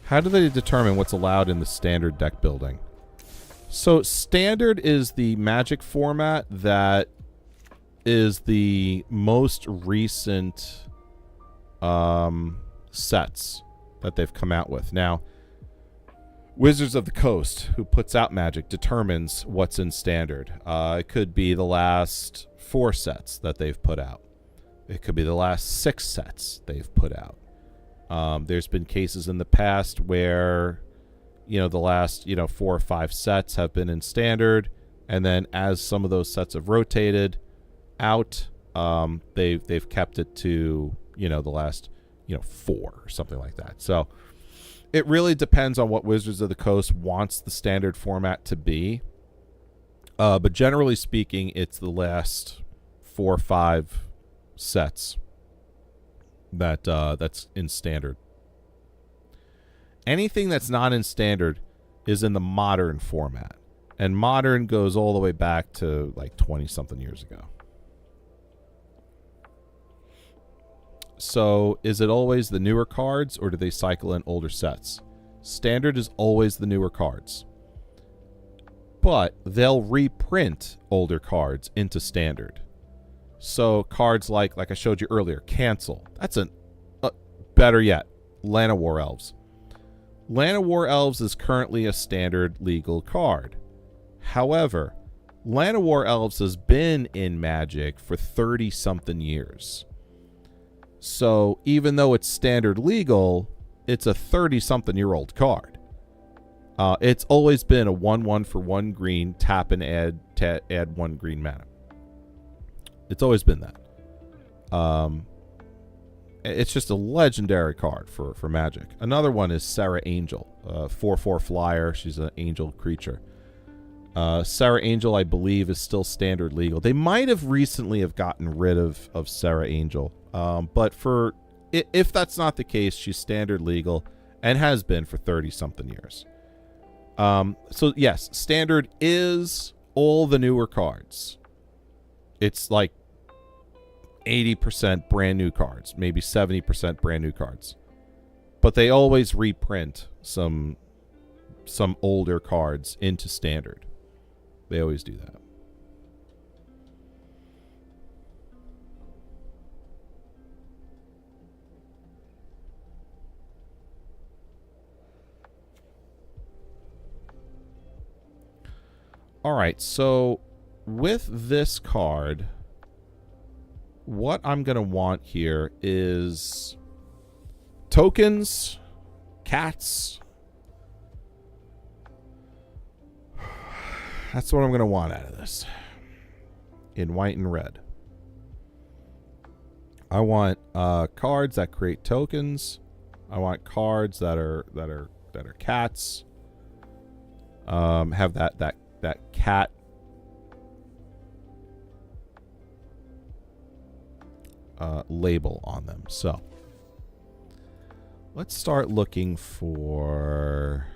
How do they determine what's allowed in the standard deck building? So standard is the Magic format that is the most recent sets that they've come out with. Now, Wizards of the Coast, who puts out Magic, determines what's in standard. It could be the last 4 sets that they've put out. It could be the last 6 sets they've put out. There's been cases in the past where, the last, 4 or 5 sets have been in standard, and then as some of those sets have rotated out, they've kept it to, the last, 4 or something like that. So it really depends on what Wizards of the Coast wants the standard format to be. But generally speaking, it's the last 4 or 5 sets that's in standard. Anything that's not in standard is in the modern format. And modern goes all the way back to like 20-something years ago. So is it always the newer cards, or do they cycle in older sets? Standard is always the newer cards. But they'll reprint older cards into standard. So cards like I showed you earlier, Cancel. That's better yet, Land of War Elves. Land of War Elves is currently a standard legal card. However, Land of War Elves has been in Magic for 30-something years. So even though it's standard legal, it's a 30-something-year-old card. It's always been a 1/1 for 1 green, tap and add 1 green mana. It's always been that. It's just a legendary card for Magic. Another one is Sarah Angel, 4/4 flyer. She's an angel creature. Sarah Angel, I believe, is still standard legal. They might have recently have gotten rid of Sarah Angel, but if that's not the case, she's standard legal and has been for 30-something years. So yes, standard is all the newer cards. It's like 80% brand new cards, maybe 70% brand new cards. But they always reprint some older cards into standard. They always do that. All right, so with this card, what I'm going to want here is tokens, cats. That's what I'm going to want out of this. In white and red. I want cards that create tokens. I want cards that are cats. Have that cat label on them. So let's start looking for.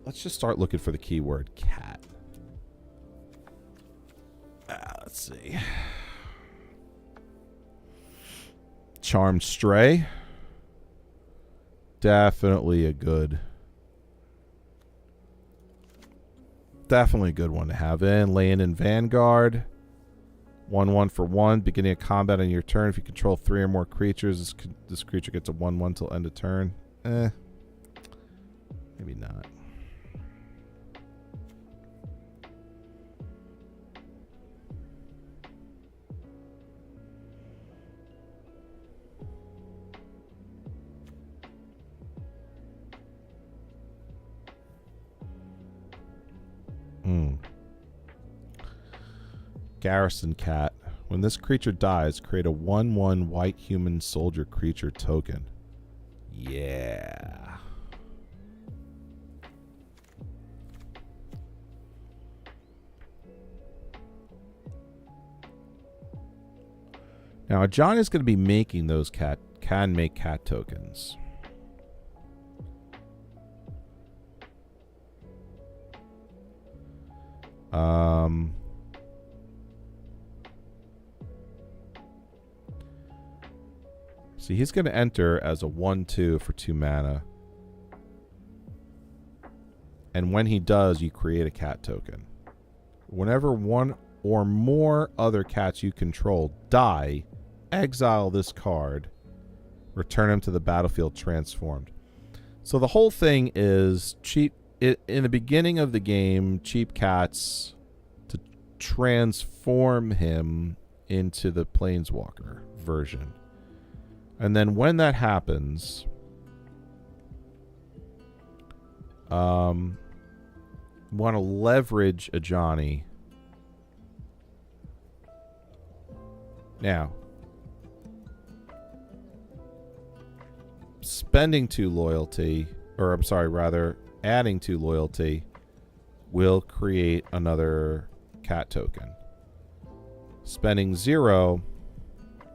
Let's just start looking for the keyword cat. Let's see. Charmed Stray. Definitely a good one to have in. Laying in Vanguard. 1/1 for 1. Beginning of combat on your turn. If you control 3 or more creatures, this creature gets a 1/1 till end of turn. Maybe not. Garrison Cat. When this creature dies, create a 1/1 white human soldier creature token. Yeah. Now, John is going to be making those can make cat tokens. See, he's going to enter as a 1/2 for 2 mana. And when he does, you create a cat token. Whenever one or more other cats you control die, exile this card, return him to the battlefield transformed. So the whole thing is cheap. In the beginning of the game, cheap cats to transform him into the Planeswalker version. And then when that happens, want to leverage a Johnny. Now, spending 2 loyalty, or I'm sorry, rather, adding 2 loyalty will create another cat token. Spending 0,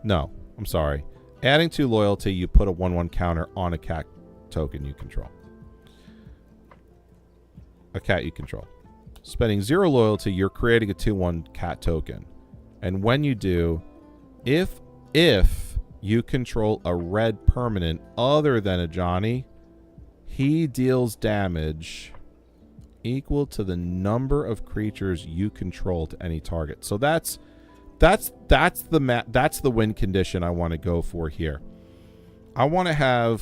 no, I'm sorry. Adding 2 loyalty, you put a 1/1 counter on a cat token you control. A cat you control. Spending 0 loyalty, you're creating a 2/1 cat token. And when you do, if you control a red permanent other than a Johnny, he deals damage equal to the number of creatures you control to any target. So that's the win condition I want to go for here. I want to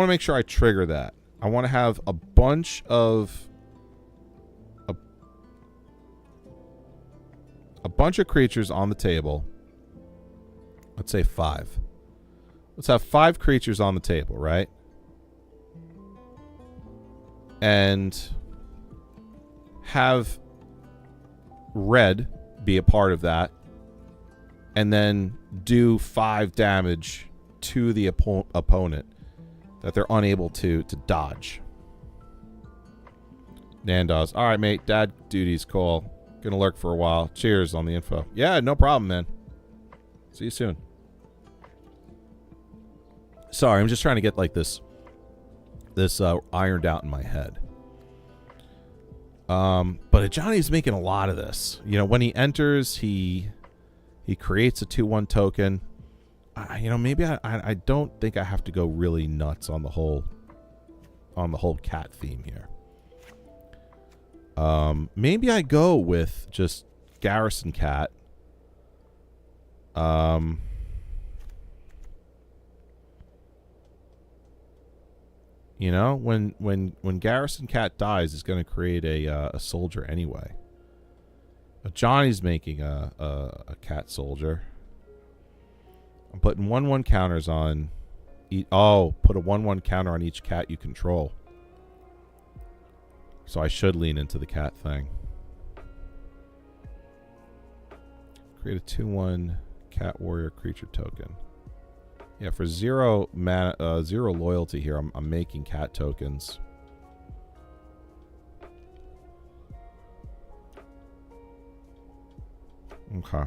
make sure I trigger that. I want to have a bunch of creatures on the table. Let's say 5. let's have 5 creatures on the table, right? And have red be a part of that, and then do 5 damage to the opponent that they're unable to dodge. Nandoz. All right, mate. Dad duty's call. Gonna lurk for a while. Cheers on the info. Yeah, no problem, man. See you soon. Sorry, I'm just trying to get like this ironed out in my head. But Johnny's making a lot of this. You know, when he enters, he creates a 2/1 token. Maybe I don't think I have to go really nuts on the whole cat theme here. Maybe I go with just Garrison Cat. When Garrison Cat dies, it's going to create a soldier anyway. But Johnny's making a cat soldier. I'm putting 1/1 counters on. Put a 1/1 counter on each cat you control. So I should lean into the cat thing. Create a 2/1 cat warrior creature token. Yeah, for 0 mana, 0 loyalty here, I'm making cat tokens. Okay.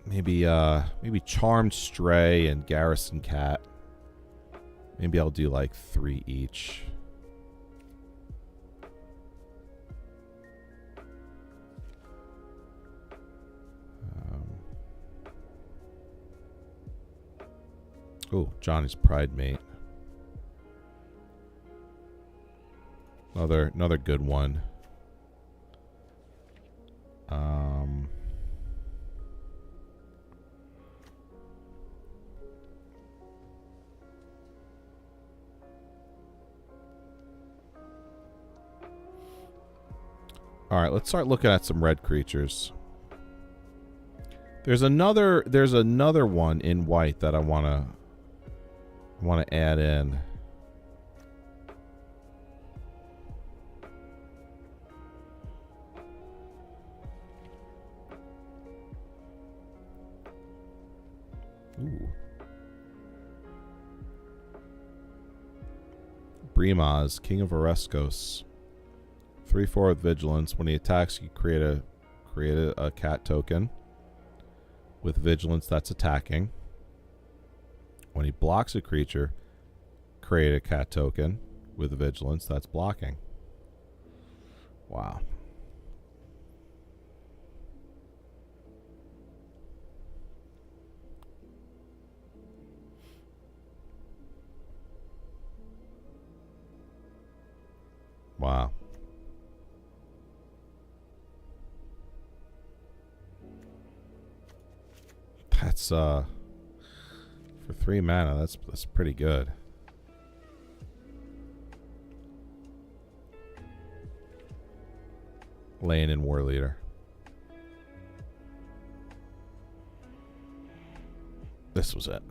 Maybe Charmed Stray and Garrison Cat. Maybe I'll do like 3 each. Johnny's Pride Mate. Another good one. All right, let's start looking at some red creatures. There's another one in white that I want to add in. Ooh. Brimaz, King of Oreskos. 3/4 with vigilance. When he attacks, you create a cat token with vigilance that's attacking. When he blocks a creature, create a cat token with vigilance that's blocking. Wow. Wow. That's for 3 mana, that's pretty good. Laying in War Leader. This was it.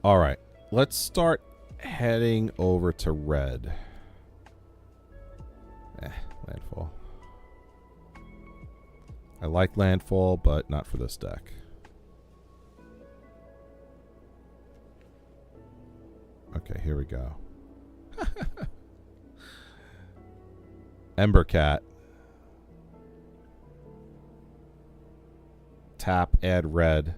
All right, let's start heading over to red. Landfall. I like landfall, but not for this deck. Okay, here we go. Ember Cat. Tap, add red.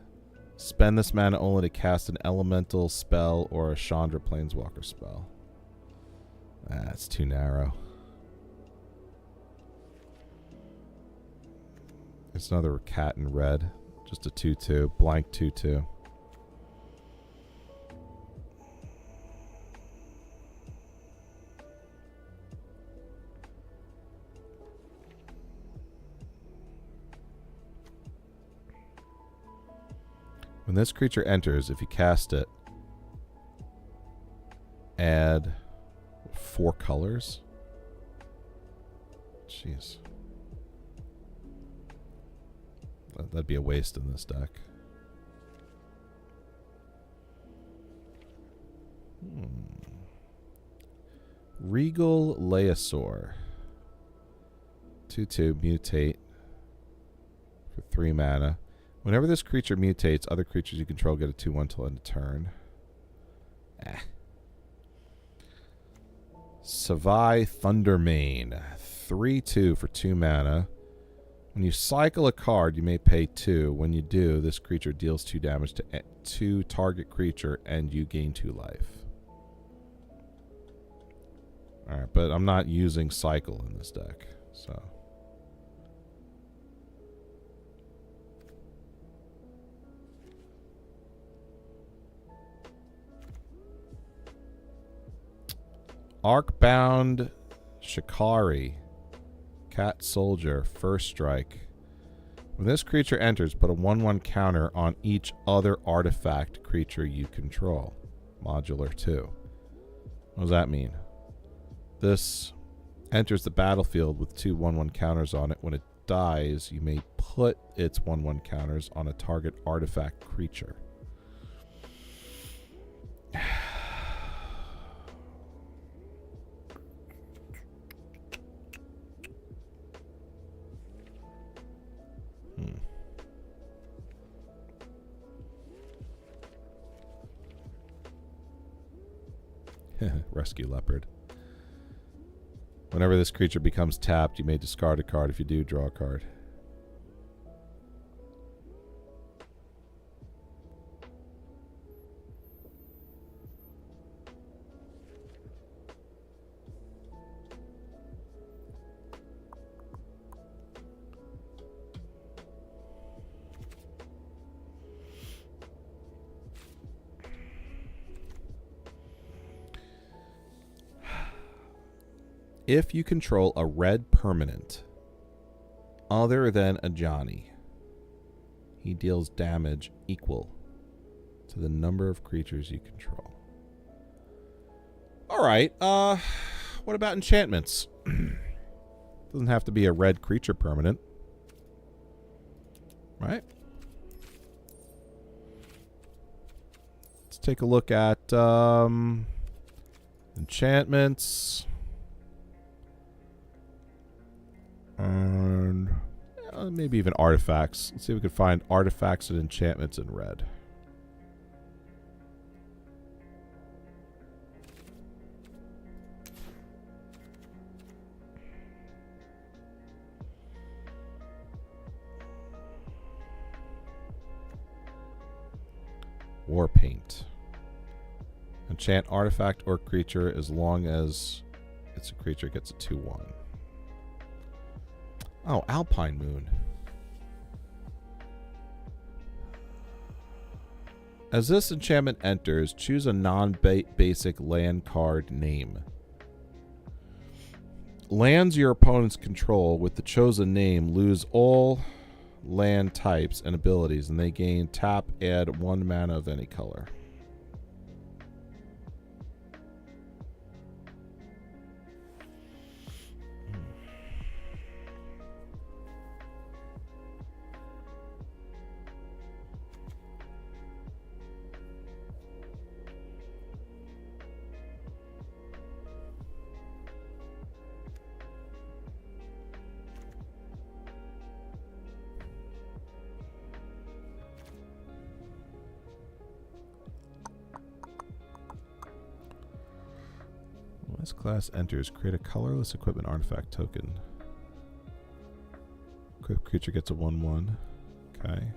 Spend this mana only to cast an elemental spell or a Chandra Planeswalker spell. That's too narrow. It's another cat in red. Just a 2/2. Blank 2/2. When this creature enters, if you cast it, add 4 colors. Jeez. That'd be a waste in this deck. Regal Leosaur. 2/2, mutate for 3 mana. Whenever this creature mutates, other creatures you control get a 2/1 till end of turn. Savai Thundermane. 3/2 for 2 mana. When you cycle a card, you may pay 2. When you do, this creature deals 2 damage to target creature, and you gain 2 life. Alright, but I'm not using cycle in this deck, so... Arcbound Shikari. Cat Soldier. First strike. When this creature enters, put a 1/1 counter on each other artifact creature you control. Modular 2. What does that mean? This enters the battlefield with 2 1/1 counters on it. When it dies, you may put its 1/1 counters on a target artifact creature. Rescue Leopard. Whenever this creature becomes tapped, you may discard a card. If you do, draw a card. If you control a red permanent other than a Johnny, he deals damage equal to the number of creatures you control. Alright, what about enchantments? Doesn't have to be a red creature permanent. Right? Let's take a look at enchantments. And maybe even artifacts. Let's see if we can find artifacts and enchantments in red. War Paint. Enchant artifact or creature as long as it's a creature gets a 2/1. Oh, Alpine Moon. As this enchantment enters, choose a non-basic land card name. Lands your opponents control with the chosen name lose all land types and abilities, and they gain tap, add 1 mana of any color. This class enters. Create a colorless equipment artifact token. Equipped creature gets a 1/1. Okay.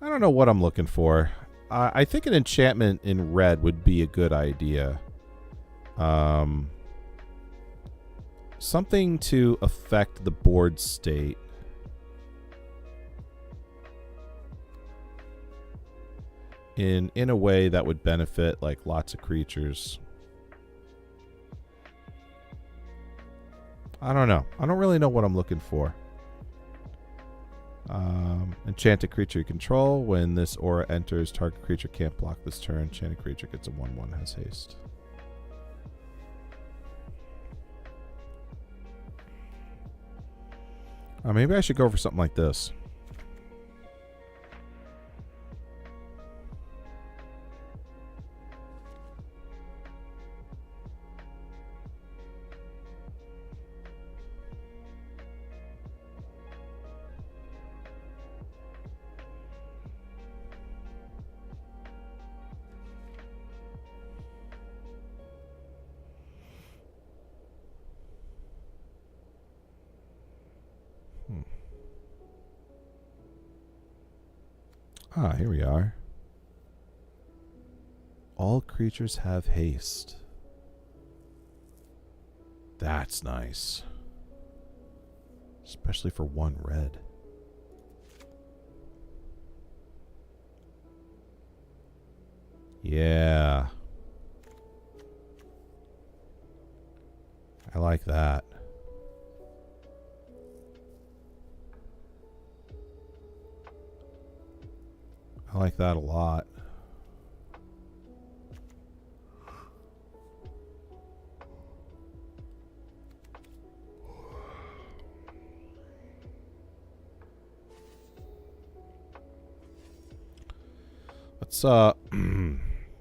I don't know what I'm looking for. I think an enchantment in red would be a good idea. Something to affect the board state. In a way that would benefit like lots of creatures. I don't know. I don't really know what I'm looking for. Enchanted creature you control. When this aura enters, target creature can't block this turn. Enchanted creature gets a 1/1, has haste. Maybe I should go for something like this. Here we are. All creatures have haste. That's nice. Especially for 1 red. Yeah. I like that. I like that a lot.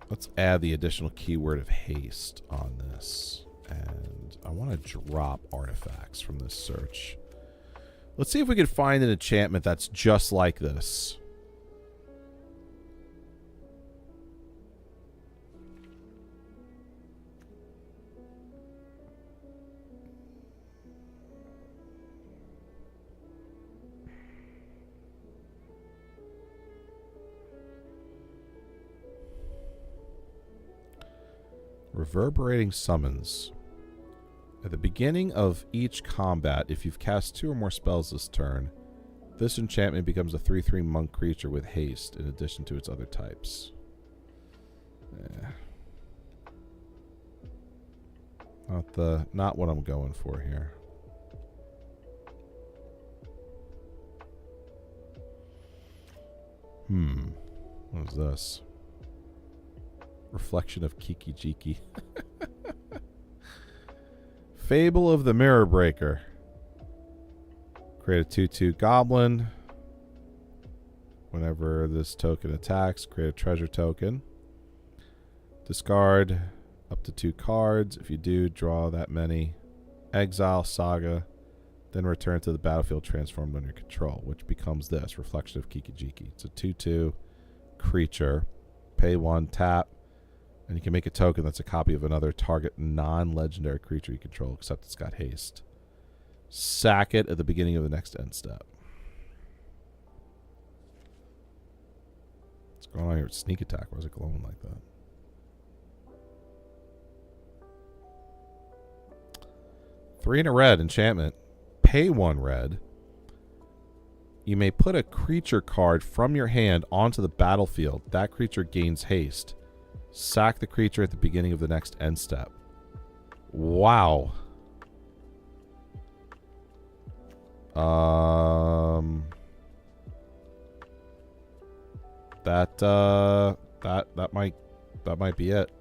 Let's add the additional keyword of haste on this. And I want to drop artifacts from this search. Let's see if we can find an enchantment that's just like this. Reverberating summons. At the beginning of each combat, if you've cast 2 or more spells this turn, this enchantment becomes a 3/3 monk creature with haste in addition to its other types. Not what I'm going for here. What is this? Reflection of Kiki Jiki. Fable of the Mirror Breaker. Create a 2/2 goblin. Whenever this token attacks, create a treasure token. Discard up to 2 cards. If you do, draw that many. Exile Saga. Then return to the battlefield transformed under your control, which becomes this, Reflection of Kiki Jiki. It's a 2/2 creature. Pay 1, tap. And you can make a token that's a copy of another target non-legendary creature you control, except it's got haste. Sack it at the beginning of the next end step. What's going on here with sneak attack? Why is it glowing like that? Three in a red enchantment. Pay 1 red. You may put a creature card from your hand onto the battlefield. That creature gains haste. Sack the creature at the beginning of the next end step. Wow. That might be it.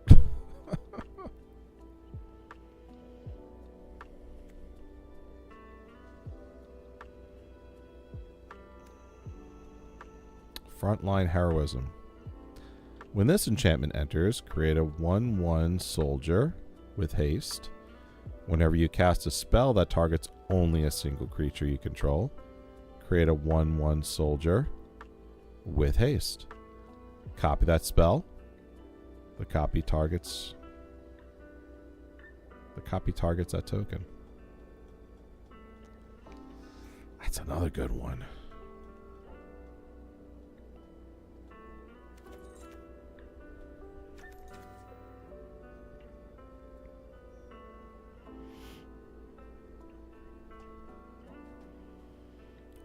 Frontline heroism. When this enchantment enters, create a 1/1 soldier with haste. Whenever you cast a spell that targets only a single creature you control, create a 1/1 soldier with haste. Copy that spell. The copy targets that token. That's another good one.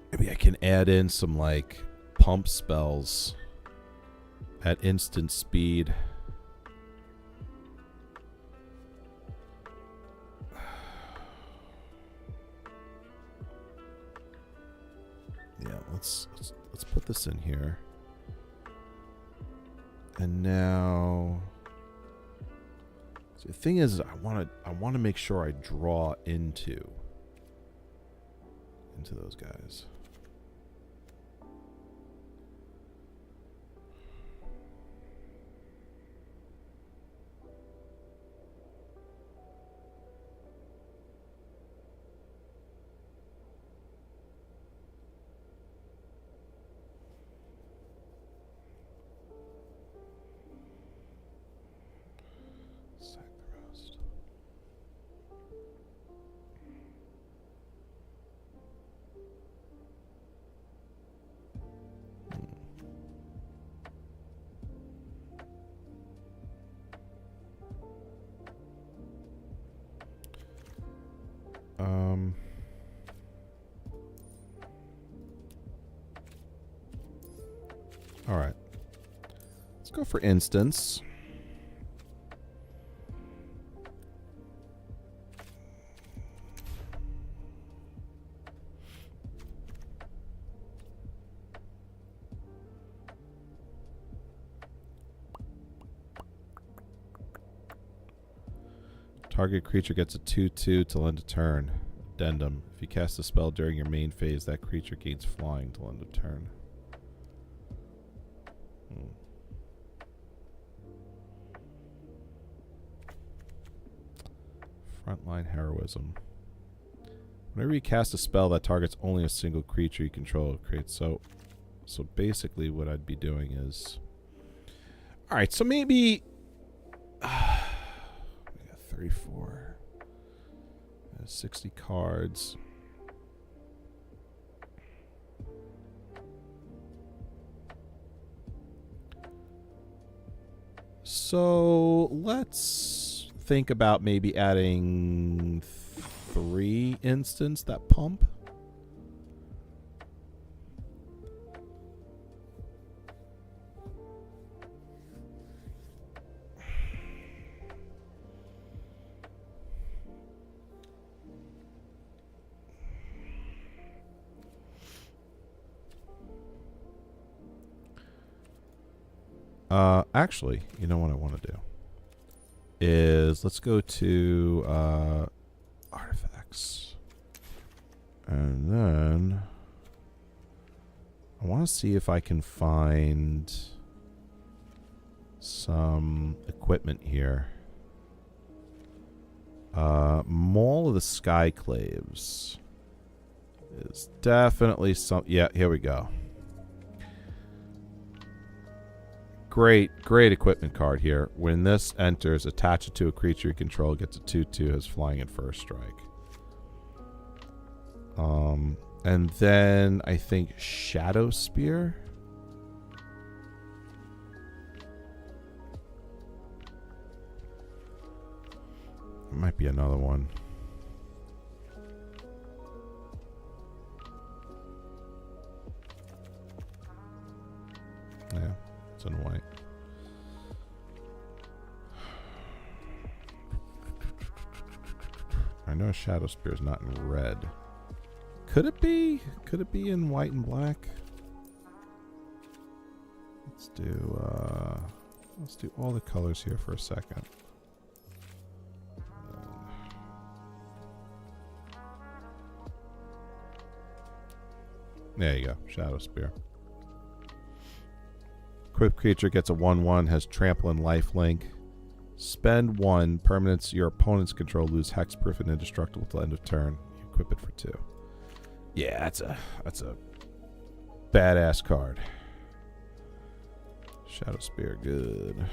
Maybe I can add in some like pump spells at instant speed. Yeah, let's put this in here. And now, so the thing is, I want to make sure I draw into those guys. All right. Let's go for instance. Target creature gets a 2/2 till end of turn. Addendum. If you cast a spell during your main phase, that creature gains flying till end of turn. Frontline heroism. Whenever you cast a spell that targets only a single creature you control, it creates so basically what I'd be doing is, all right, so maybe we got 34, 60 cards. So let's think about maybe adding 3 instants that pump. Actually, you know what I want to do is let's go to artifacts, and then I want to see if I can find some equipment here. Maul of the Skyclaves is definitely some. Yeah, here we go. Great equipment card here. When this enters, attach it to a creature you control, gets a 2/2, has flying at first strike. And then I think Shadow Spear. There might be another one. Yeah. It's in white. I know Shadow Spear is not in red. Could it be? Could it be in white and black? Let's do all the colors here for a second. There you go. Shadow Spear. Equipped creature gets a 1/1, has trample and lifelink. Spend 1 permanents your opponent's control, lose hexproof and indestructible till end of turn. You equip it for 2. Yeah, that's a badass card. Shadow Spear, good.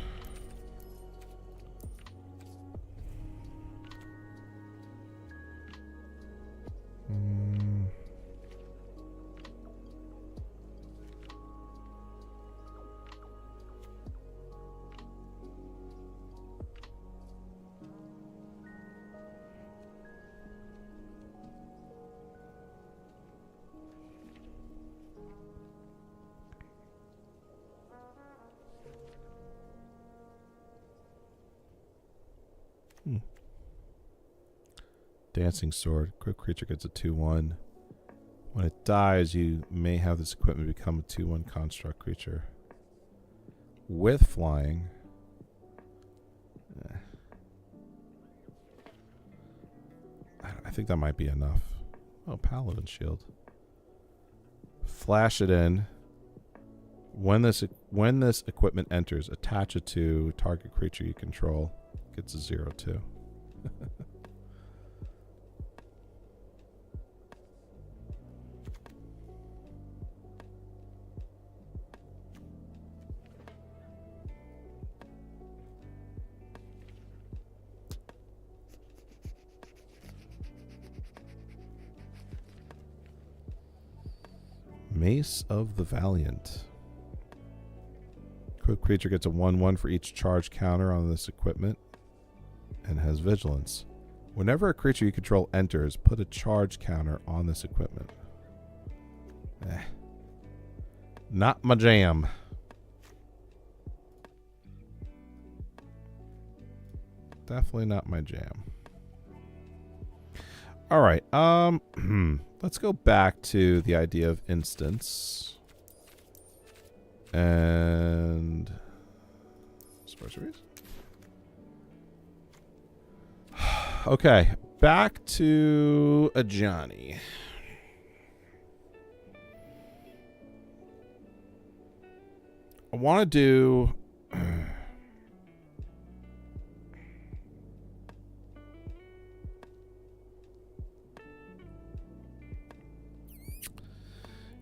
Dancing Sword. Quick creature gets a 2/1. When it dies, you may have this equipment become a 2/1 construct creature with flying. I think that might be enough. Oh, Paladin Shield. Flash it in. When this equipment enters, attach it to target creature you control. Gets a 0/2. Mace of the Valiant. Equipped creature gets a 1/1 for each charge counter on this equipment and has vigilance. Whenever a creature you control enters, put a charge counter on this equipment. Not my jam. Definitely not my jam. All right. Let's go back to the idea of instance. And sorceries. Okay, back to a Johnny. I want to do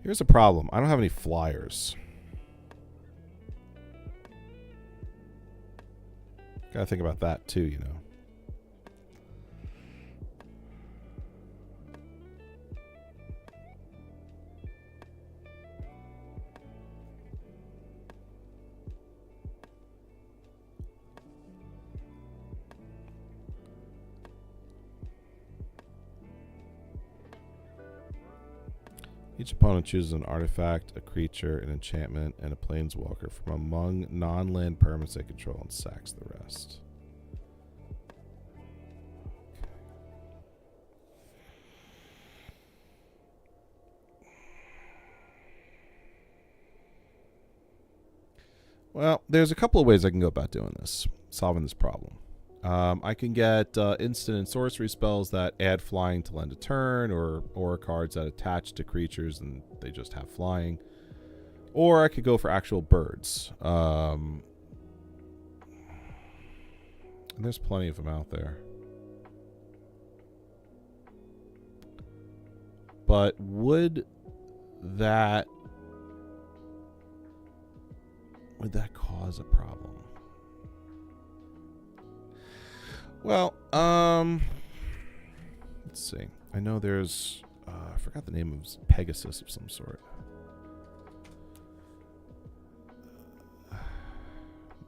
here's a problem. I don't have any flyers. Gotta think about that too, you know. Each opponent chooses an artifact, a creature, an enchantment, and a planeswalker from among non-land permanents they control and sacks the rest. Well, there's a couple of ways I can go about doing this, solving this problem. I can get instant and sorcery spells that add flying to lend a turn, or aura cards that attach to creatures and they just have flying. Or I could go for actual birds. And there's plenty of them out there. But would that cause a problem? Well, let's see. I know there's, I forgot the name of Pegasus of some sort.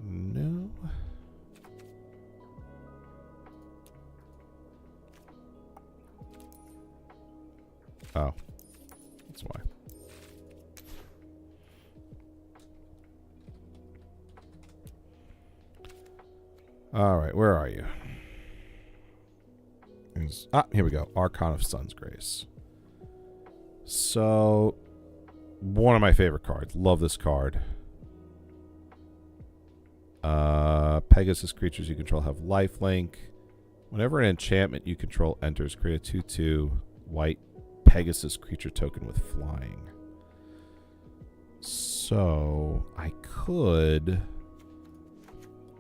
No. Oh, that's why. All right, where are you? Here we go. Archon of Sun's Grace. So, one of my favorite cards. Love this card. Pegasus creatures you control have lifelink. Whenever an enchantment you control enters, create a 2/2 white Pegasus creature token with flying. So, I could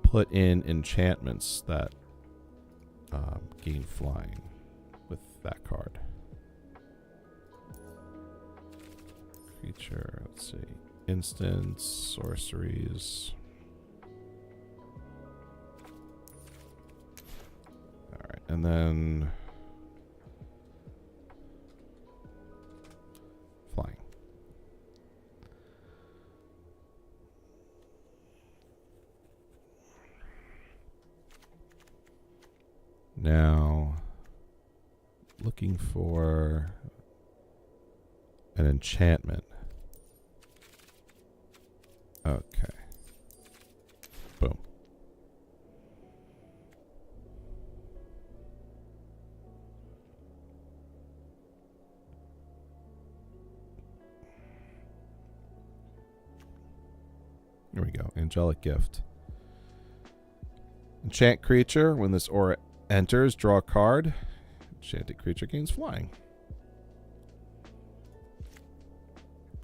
put in enchantments that gain flying with that card. Creature, let's see. Instants, sorceries. Alright, and then flying. Now, looking for an enchantment. Okay. Boom. we go. Angelic Gift. Enchant creature. When this aura enters, draw a card. Enchanted creature gains flying.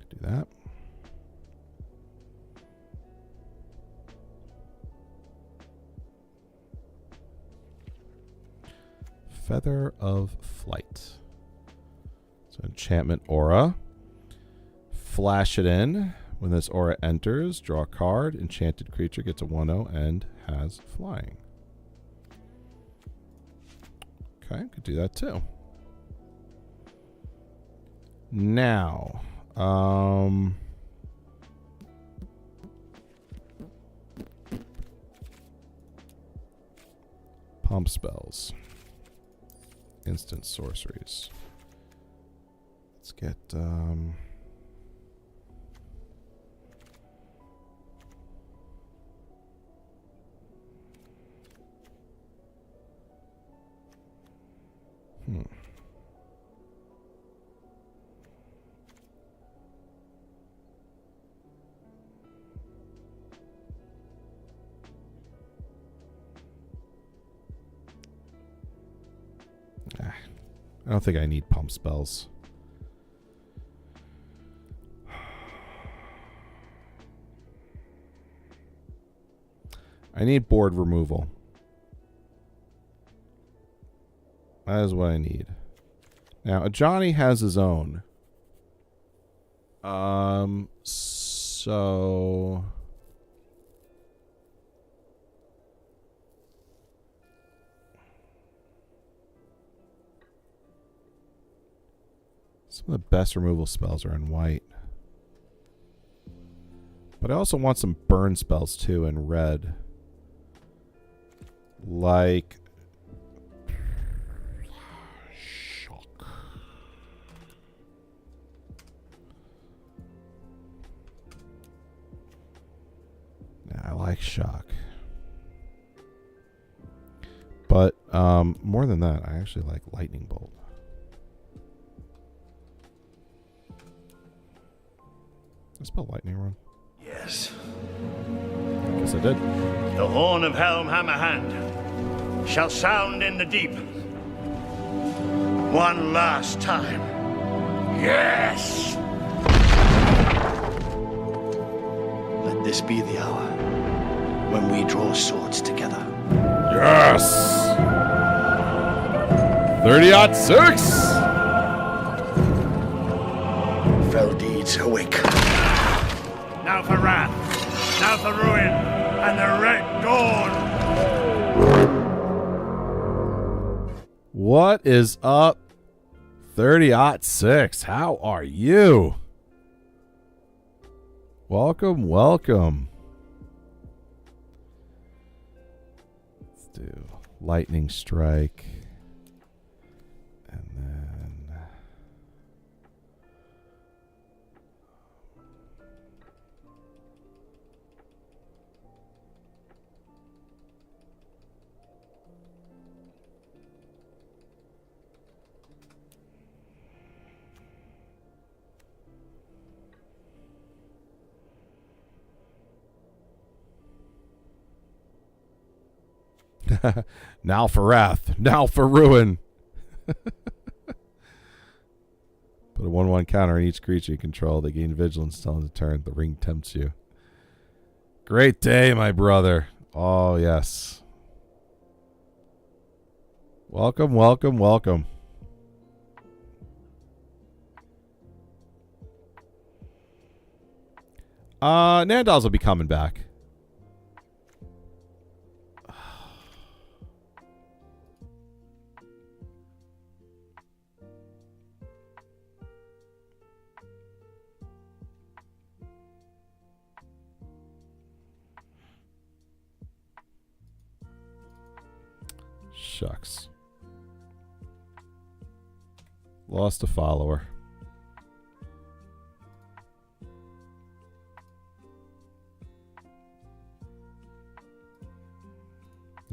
Do that. Feather of Flight. So enchantment aura. Flash it in. When this aura enters, draw a card. Enchanted creature gets a 1/0 and has flying. Okay, could do that too. Now, pump spells. Instant sorceries. Let's get I don't think I need pump spells. I need board removal. That is what I need. Now, Johnny has his own. So some of the best removal spells are in white. But I also want some burn spells too in red. Like shock. Yeah, I like shock. But more than that, I actually like lightning bolt. I spell lightning wrong? Yes. I guess I did. The horn of Helm Hammerhand shall sound in the deep. One last time. Yes! Let this be the hour when we draw swords together. Yes! 30-06! Fell deeds awake. Now for wrath, now for ruin, and the red dawn! What is up, 30-06? How are you? Welcome, welcome. Let's do lightning strike. And then now for wrath, now for ruin. Put a 1/1 counter on each creature you control. They gain vigilance till end of turn. The ring tempts you. Great day, my brother. Oh, yes. Welcome, welcome, welcome. Nandals will be coming back. Shucks. Lost a follower.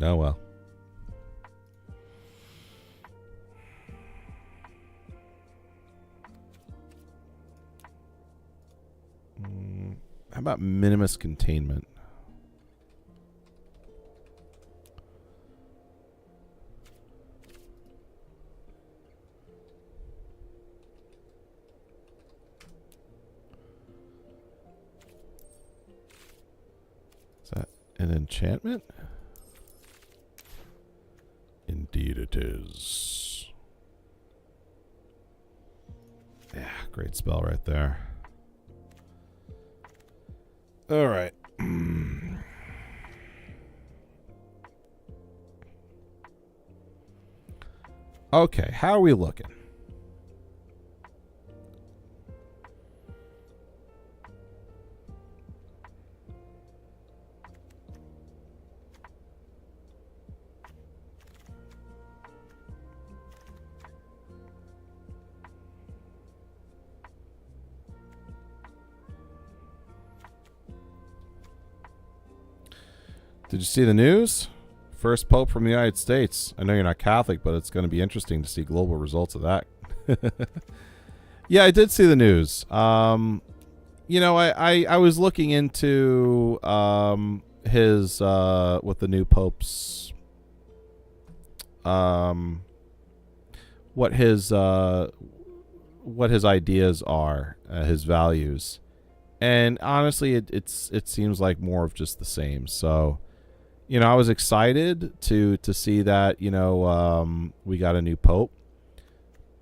Oh well. How about minimus containment? Is that an enchantment? Indeed it is. Yeah, great spell right there. All right. Okay, how are we looking? Did you see the news? First Pope from the United States. I know you're not Catholic, but it's going to be interesting to see global results of that. Yeah, I did see the news. You know, I was looking into his what the new Pope's what his ideas are, his values, and honestly, it seems like more of just the same. So, you know, I was excited to see that, you know, we got a new Pope,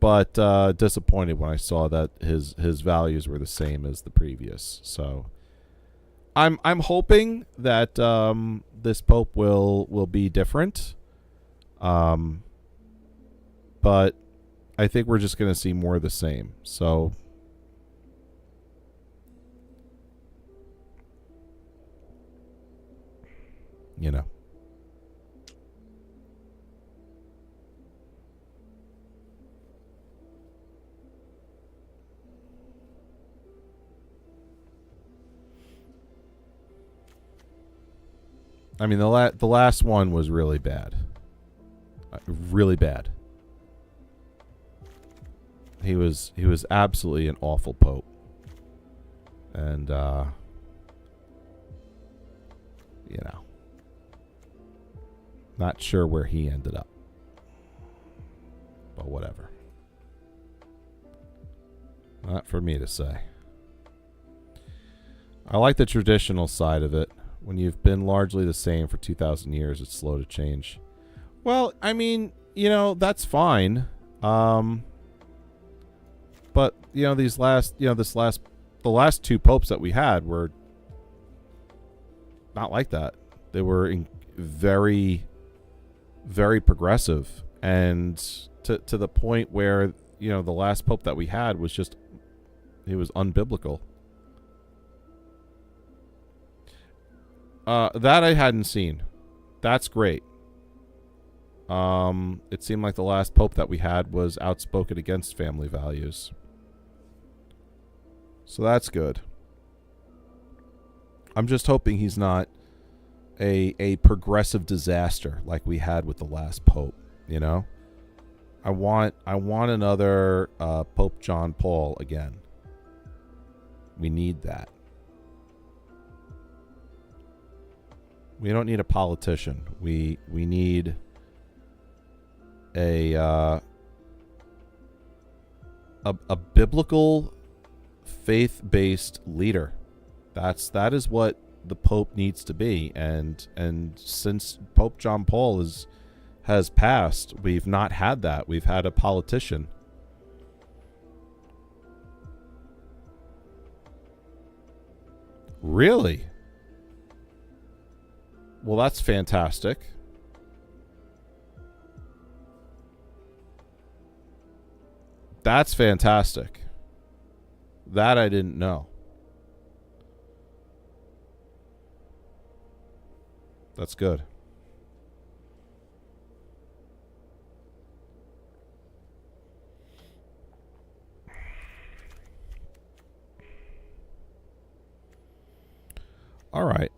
but disappointed when I saw that his values were the same as the previous. So I'm hoping that this Pope will be different. But I think we're just going to see more of the same. So you know. I mean, the last one was really bad. Really bad. He was absolutely an awful Pope. And you know, not sure where he ended up. But whatever. Not for me to say. I like the traditional side of it. When you've been largely the same for 2,000 years, it's slow to change. Well, I mean, you know, that's fine. But you know, the last two popes that we had were not like that. They were very, very progressive, and to the point where, you know, the last pope that we had was just, he was unbiblical. That I hadn't seen. That's great. It seemed like the last pope that we had was outspoken against family values. So that's good. I'm just hoping he's not a progressive disaster like we had with the last pope, you know? I want another Pope John Paul again. We need that. We don't need a politician. We need a biblical, faith-based leader. That is what the Pope needs to be. And since Pope John Paul has passed, we've not had that. We've had a politician. Really? Well, that's fantastic. That's fantastic. That I didn't know. That's good. All right.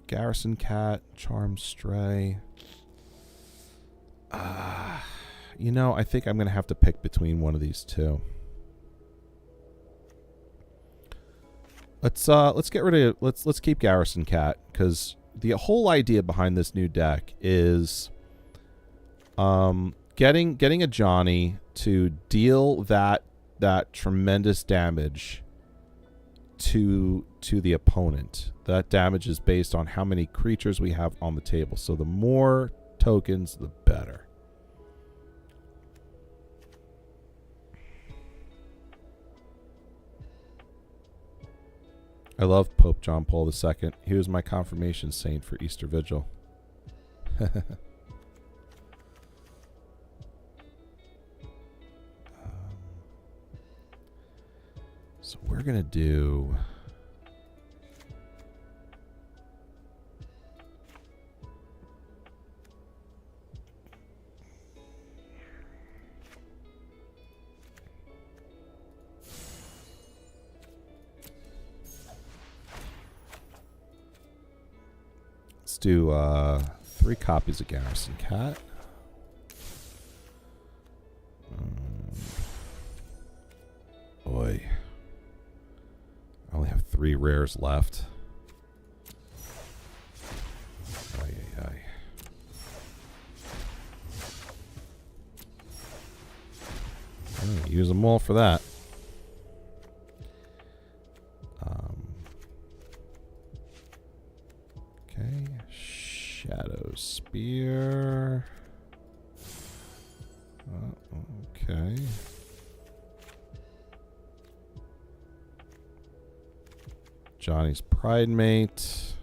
Garrison Cat, Charm Stray. You know, I think I'm going to have to pick between one of these two. Let's get rid of let's keep Garrison Cat, because the whole idea behind this new deck is getting a Johnny to deal that tremendous damage to the opponent. That damage is based on how many creatures we have on the table. So the more tokens, the better. I love Pope John Paul II. He was my confirmation saint for Easter Vigil. So we're going to do... Let's do 3 copies of Garrison Cat. Boy. I only have 3 rares left. Ay, ay, ay. I'm gonna use them all for that. Okay. Shadow Spear. Okay. Johnny's Pride Mate.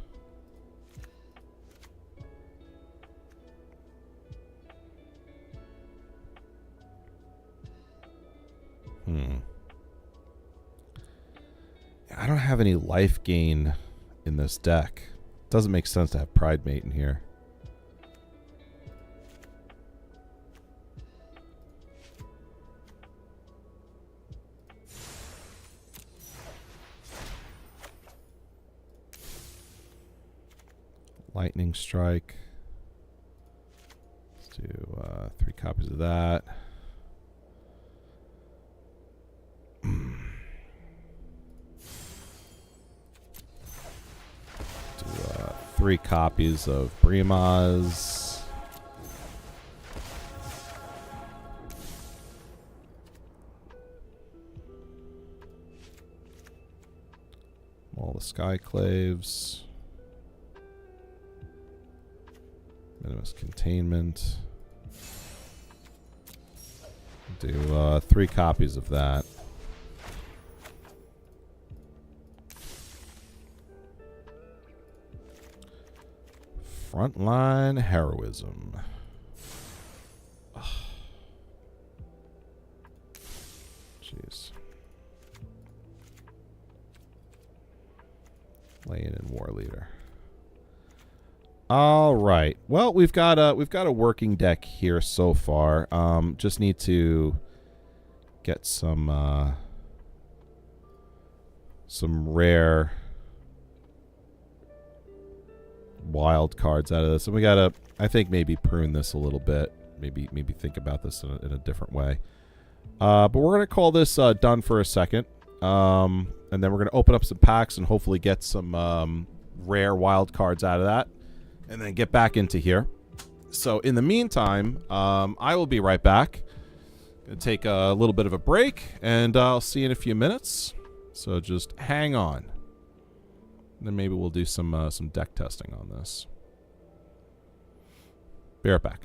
I don't have any life gain in this deck. Doesn't make sense to have Pride Mate in here. Lightning Strike. Let's do 3 copies of that. Do 3 copies of Brimaz. All the Skyclaves. Minimus Containment. Do 3 copies of that. Frontline Heroism. Ugh. Jeez. Laying in War Leader. All right. Well, we've got a working deck here so far. Just need to get some rare wild cards out of this, and we gotta, I think, maybe prune this a little bit. Maybe think about this in a different way. But we're gonna call this done for a second, and then we're gonna open up some packs and hopefully get some rare wild cards out of that. And then get back into here. So in the meantime, I will be right back. Gonna take a little bit of a break, and I'll see you in a few minutes. So just hang on. And then maybe we'll do some deck testing on this. Be right back.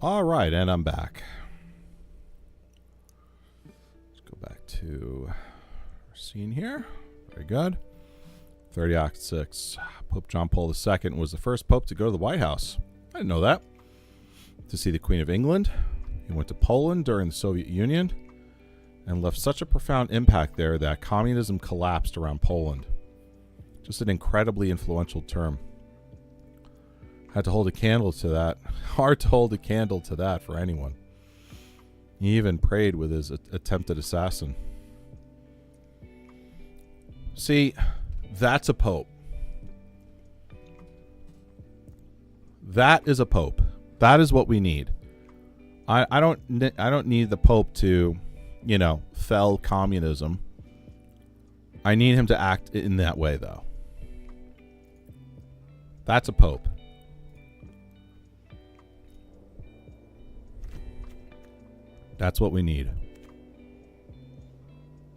All right, and I'm back. Let's go back to our scene here. Very good. 30 Act 6. Pope John Paul II was the first pope to go to the White House. I didn't know that. To see the Queen of England. He went to Poland during the Soviet Union and left such a profound impact there that communism collapsed around Poland. Just an incredibly influential term. Had to hold a candle to that. Hard to hold a candle to that for anyone. He even prayed with his attempted assassin. See, that's a pope. That is a pope. That is what we need. I don't need the pope to, fell communism. I need him to act in that way, though. That's a pope. That's what we need.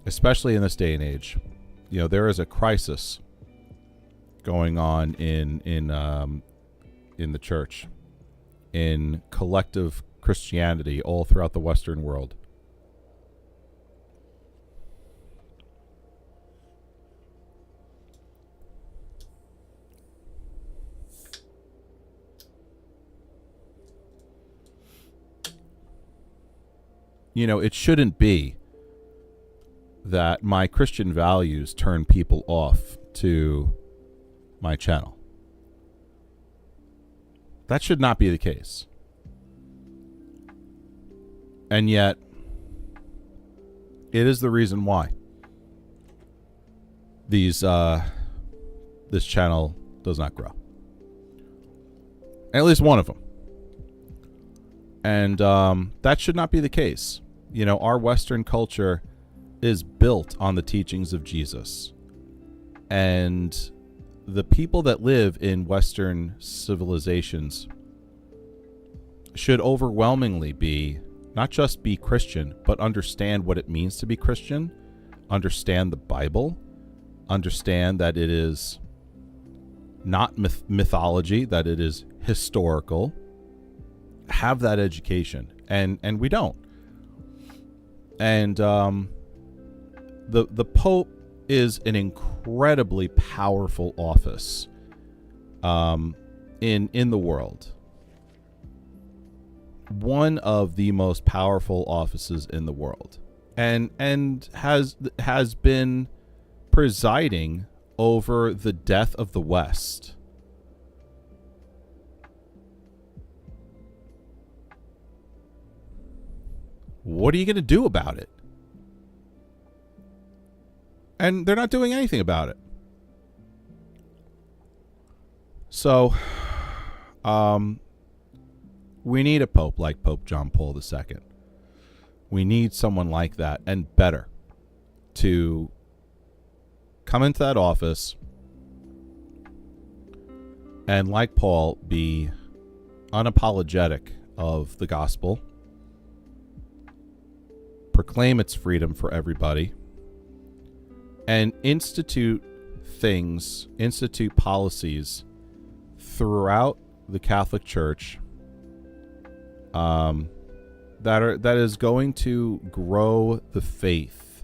Especially in this day and age. There is a crisis going on in the church, in collective Christianity all throughout the Western world. It shouldn't be that my Christian values turn people off to my channel. That should not be the case. And yet, it is the reason why this channel does not grow. At least one of them. And that should not be the case. Our Western culture is built on the teachings of Jesus. And the people that live in Western civilizations should overwhelmingly not just be Christian, but understand what it means to be Christian, understand the Bible, understand that it is not mythology, that it is historical, have that education. And we don't. And the Pope is an incredibly powerful office in the world. One of the most powerful offices in the world, and has been presiding over the death of the West. What are you going to do about it? And they're not doing anything about it. So, we need a pope like Pope John Paul II. We need someone like that and better to come into that office and, like Paul, be unapologetic of the gospel, proclaim its freedom for everybody, and institute policies throughout the Catholic Church that is going to grow the faith.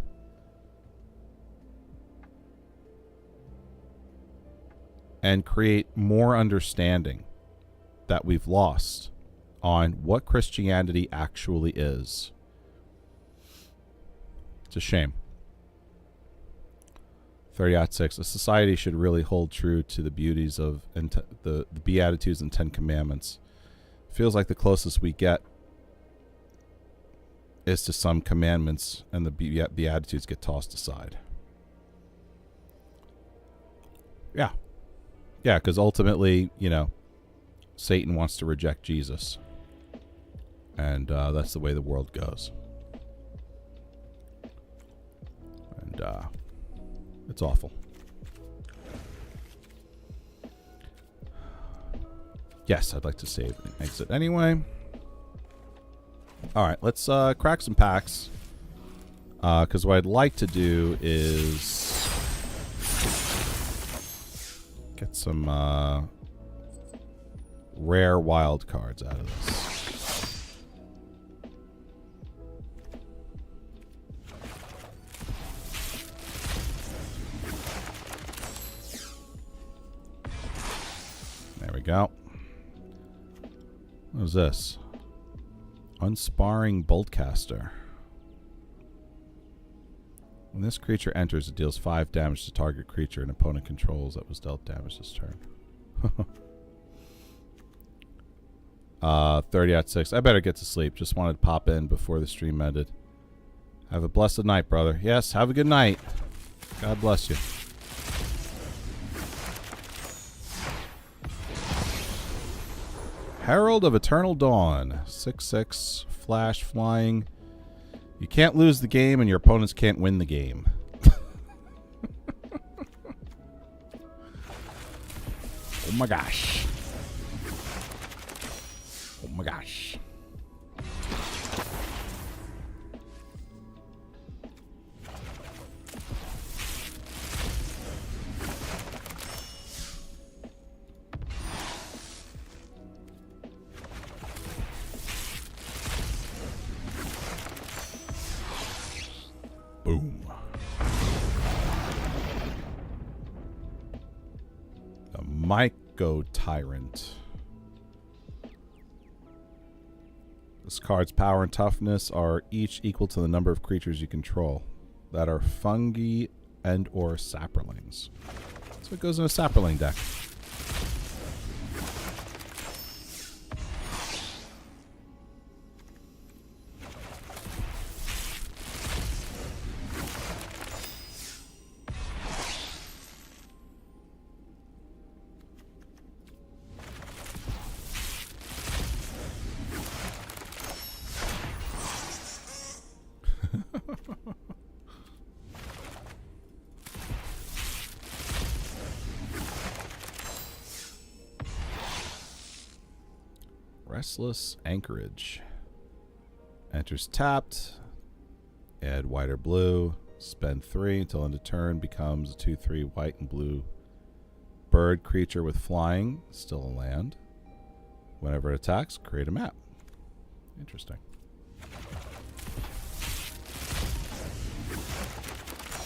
And create more understanding that we've lost on what Christianity actually is. It's a shame. 30-6. A society should really hold true to the beauties of the Beatitudes and 10 Commandments. Feels like the closest we get is to some commandments, and the Beatitudes get tossed aside. Yeah. Yeah, because ultimately, Satan wants to reject Jesus. And that's the way the world goes. And it's awful. Yes, I'd like to save and exit anyway. All right, let's crack some packs. Because what I'd like to do is get some rare wild cards out of this. go. What is this? Unsparring Boltcaster. When this creature enters, it deals 5 damage to target creature an opponent controls that was dealt damage this turn. 30 out 6. I better get to sleep. Just wanted to pop in before the stream ended. Have a blessed night, brother. Yes, have a good night. God bless you. Herald of Eternal Dawn. 6/6. Flash flying. You can't lose the game and your opponents can't win the game. Oh my gosh. Oh my gosh. Boom. The Myco Tyrant. This card's power and toughness are each equal to the number of creatures you control that are fungi and or saprolings. So it goes in a saproling deck. Restless Anchorage. Enters tapped. Add white or blue. Spend 3 until end of turn. Becomes a 2/3 white and blue bird creature with flying. Still a land. Whenever it attacks, create a map. Interesting.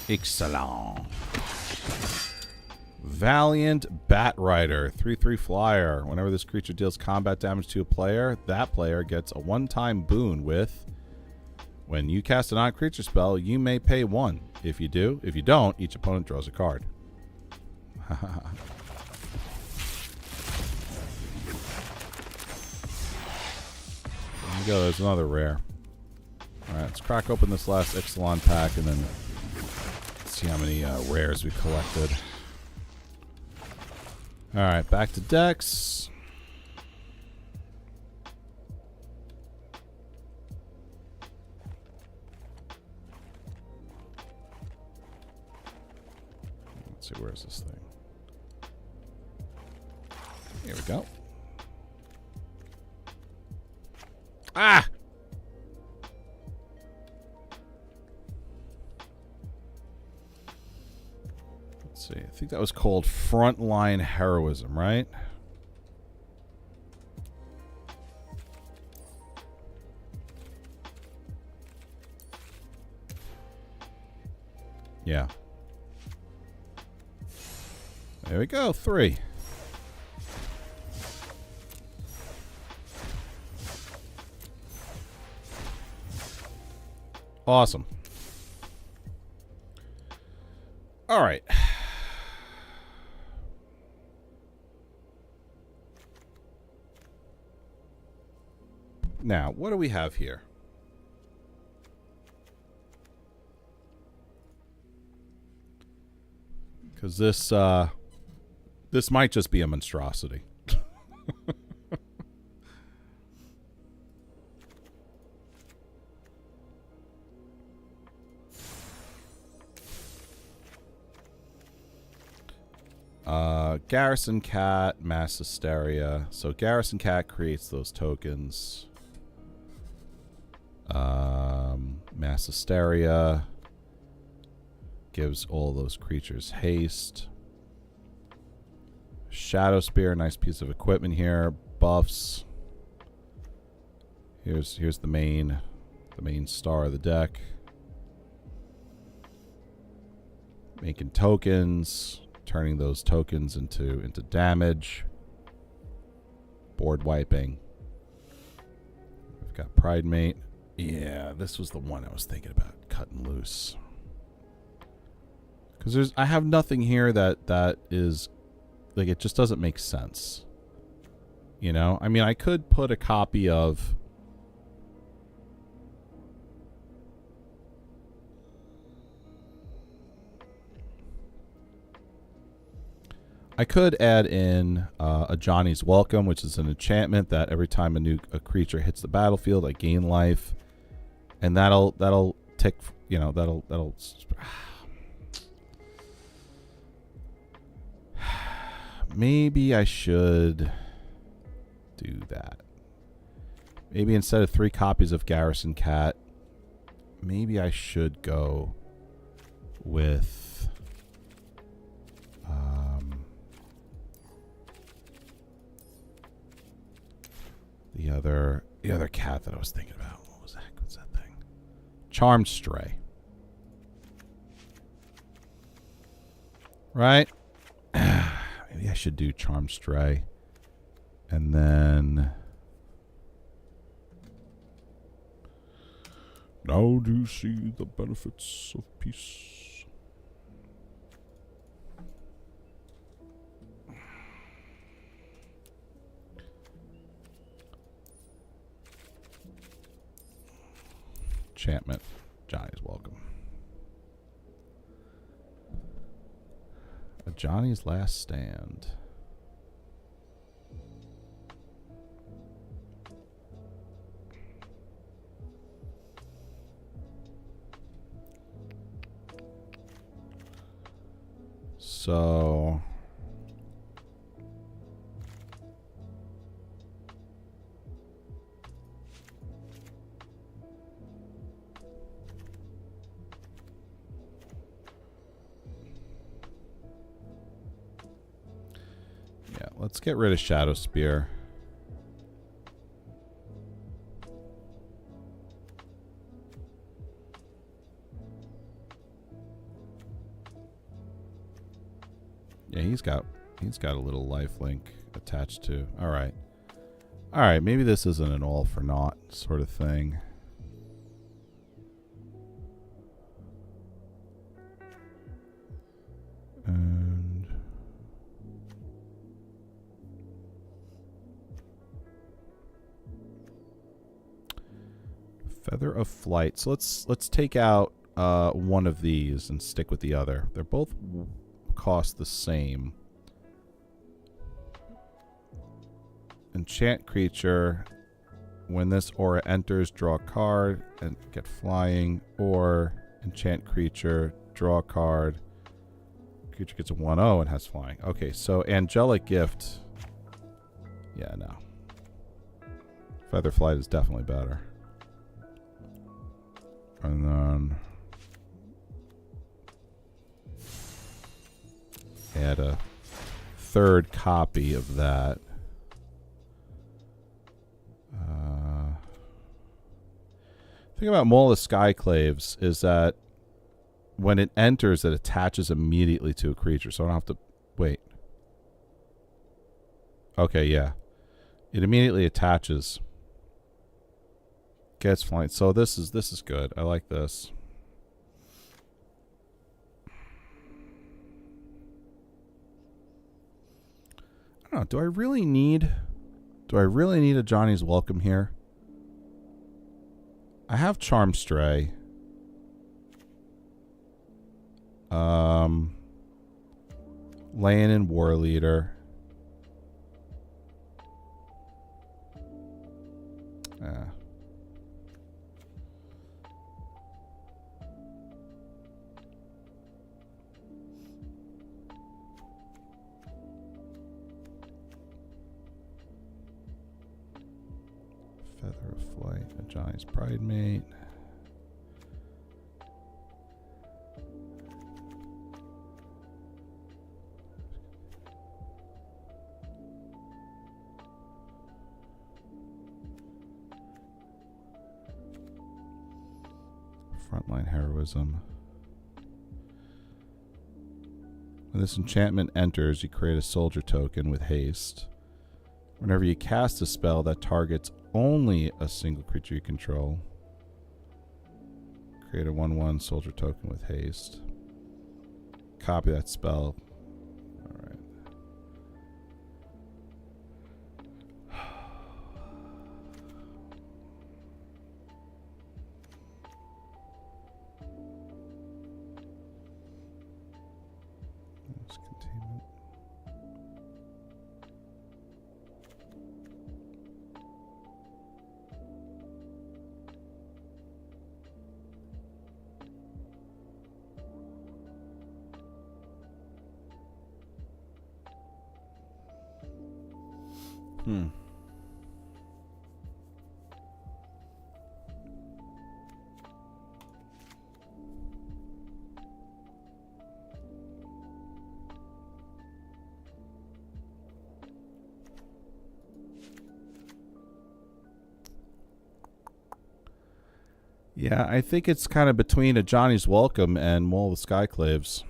Excellent. Valiant Bat Rider, 3/3 flyer. Whenever this creature deals combat damage to a player, that player gets a one-time boon with, when you cast a non-creature spell, you may pay 1. If you do, if you don't, each opponent draws a card. There you go, there's another rare. Alright, let's crack open this last Ixalan pack and then see how many rares we collected. Alright, back to decks. Let's see, where's this thing? Here we go. Ah! Let's see. I think that was called Frontline Heroism, right? Yeah. There we go. 3. Awesome. All right. Now, what do we have here? Because this might just be a monstrosity. Garrison Cat, Mass Hysteria. So Garrison Cat creates those tokens. Mass Hysteria gives all those creatures haste. Shadow Spear, nice piece of equipment here. Buffs. Here's the main star of the deck. Making tokens, turning those tokens into damage. board wiping. We've got Pride Mate. Yeah, this was the one I was thinking about cutting loose. Because I have nothing here that is, like, it just doesn't make sense. You know? I mean, I could put a copy of... I could add in a Johnny's Welcome, which is an enchantment that every time a creature hits the battlefield, I gain life, and that'll tick. You know, that'll. Maybe I should do that. Maybe instead of 3 copies of Garrison Cat, maybe I should go with. The other cat that I was thinking about. What was that? What's that thing? Charmed Stray. Right? Maybe I should do Charmed Stray. And then... Now do you see the benefits of peace? Enchantment. Johnny's Welcome. A Johnny's Last Stand. So... let's get rid of Shadow Spear. Yeah, he's got a little lifelink attached to. All right. All right, maybe this isn't an all for naught sort of thing. And Feather of Flight. So let's take out one of these and stick with the other. They're both cost the same. Enchant creature. When this aura enters, draw a card and get flying. Or enchant creature, draw a card. Creature gets a 1/0 and has flying. Okay, so Angelic Gift. Yeah, no. Feather Flight is definitely better. And then add a 3rd copy of that. Thing about Maul of Skyclaves is that when it enters, it attaches immediately to a creature, so I don't have to wait. Okay, yeah. It immediately attaches. Gets flying. So this is good. I like this. I don't know. Do I really need a Johnny's Welcome here? I have Charm Stray. Laying in War Leader. Feather of Flight, a Johnny's Pride Mate. Frontline Heroism. When this enchantment enters, you create a soldier token with haste. Whenever you cast a spell that targets only a single creature you control, create a 1/1 soldier token with haste. Copy that spell. Alright. That's containment. Yeah, I think it's kind of between a Johnny's Welcome and Mole of the Skyclaves.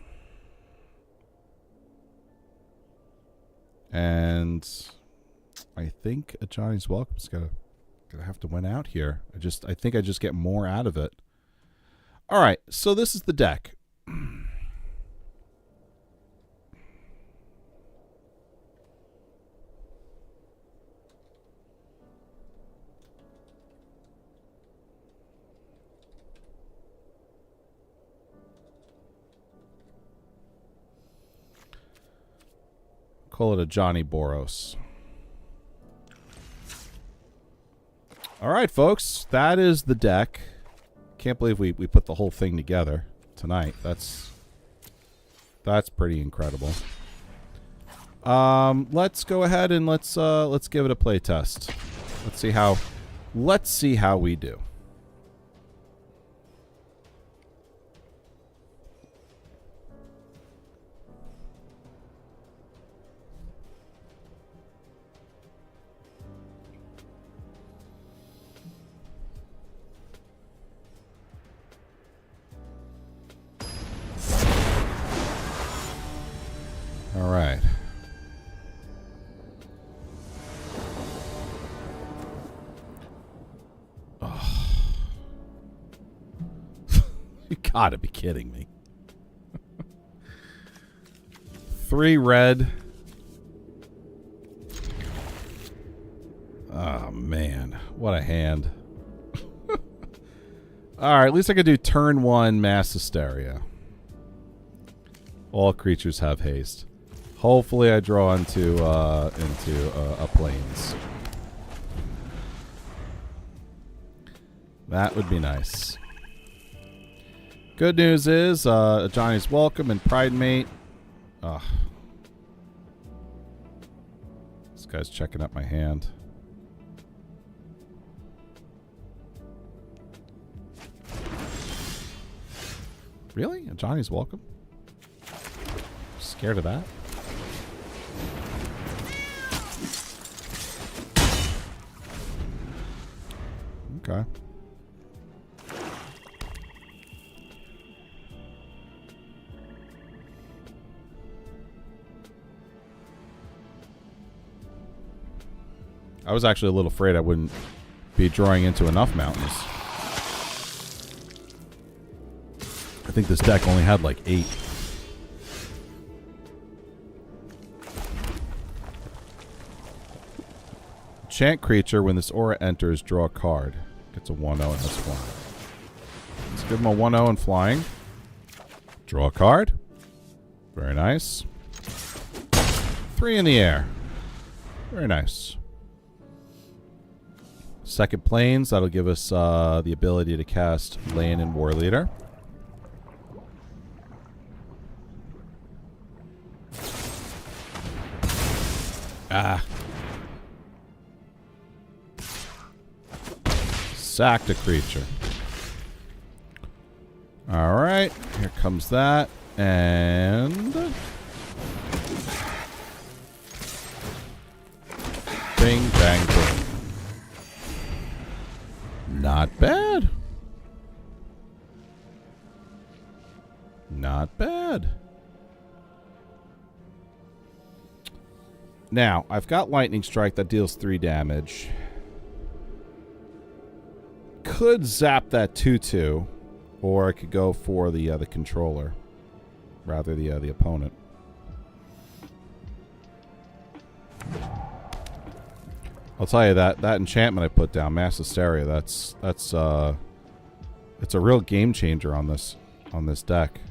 And I think a Johnny's Welcome's gonna have to win out here. I think I just get more out of it. All right, so this is the deck. Call it a Johnny Boros. All right, folks, that is the deck. Can't believe we put the whole thing together tonight. That's pretty incredible. Let's go ahead and let's give it a play test. Let's see how we do. All right. Oh. You gotta be kidding me. 3 red. Oh, man. What a hand. Alright, at least I could do turn 1 Mass Hysteria. All creatures have haste. Hopefully I draw into a plains. That would be nice. Good news is Johnny's Welcome and Pride Mate. Ugh. This guy's checking up my hand. Really? A Johnny's Welcome? Scared of that? Okay. I was actually a little afraid I wouldn't be drawing into enough mountains. I think this deck only had like 8. Enchant creature, when this aura enters, draw a card. Gets a 1/0 and has flying. Let's give him a 1/0 and flying. Draw a card. Very nice. 3 in the air. Very nice. Second plains, that'll give us the ability to cast Lane and War Leader. Ah. Sacked a creature. Alright, here comes that. And bing, bang, boom. Not bad. Not bad. Now, I've got Lightning Strike that deals 3 damage. Could zap that 2/2, or I could go for the controller, rather the opponent. I'll tell you that enchantment I put down, Mass Hysteria, that's it's a real game changer on this deck.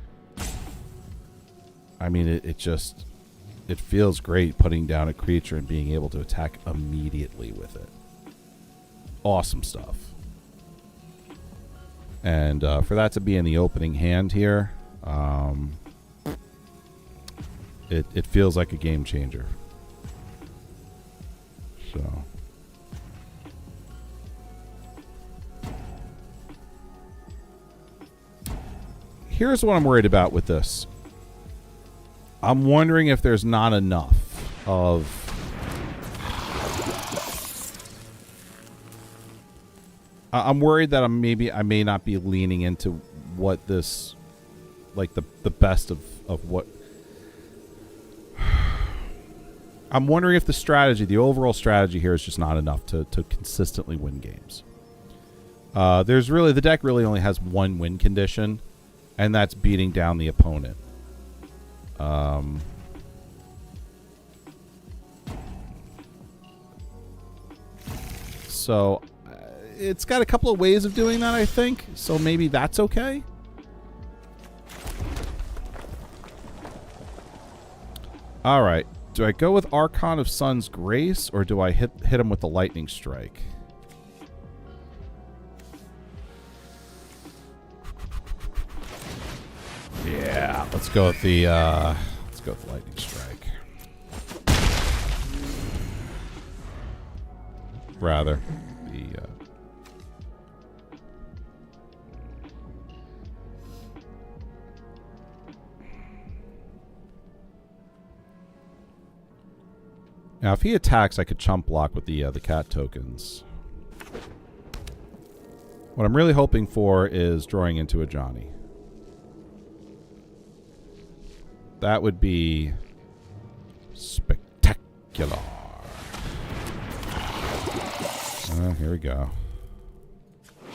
I mean, it feels great putting down a creature and being able to attack immediately with it. Awesome stuff. And for that to be in the opening hand here, it feels like a game changer. So. Here's what I'm worried about with this. I'm wondering if there's not enough of... I'm worried that I may not be leaning into what this... Like the best of what... I'm wondering if the overall strategy here is just not enough to consistently win games. The deck really only has one win condition, and that's beating down the opponent. So it's got a couple of ways of doing that, I think. So maybe that's okay. All right. Do I go with Archon of Sun's Grace, or do I hit him with the Lightning Strike? Yeah, let's go with the Lightning Strike. Rather, now if he attacks, I could chump block with the cat tokens. What I'm really hoping for is drawing into a Johnny. That would be spectacular. Oh, here we go.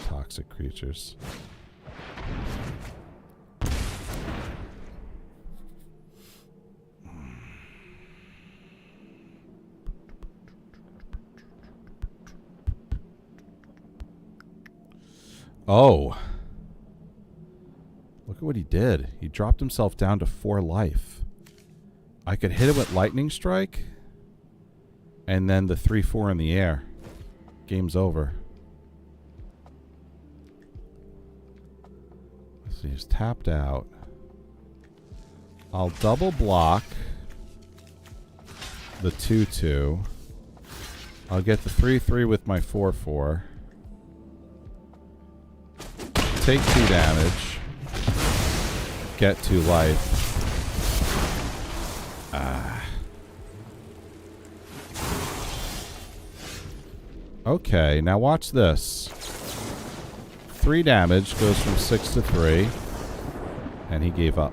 Toxic creatures. Oh. Look at what he did. He dropped himself down to 4 life. I could hit it with Lightning Strike, and then the 3/4 in the air. Game's over. So he's tapped out. I'll double block the 2/2. I'll get the 3/3 with my 4/4. Take 2 damage. Get 2 life. Okay, now watch this. 3 damage goes from 6 to 3. And he gave up.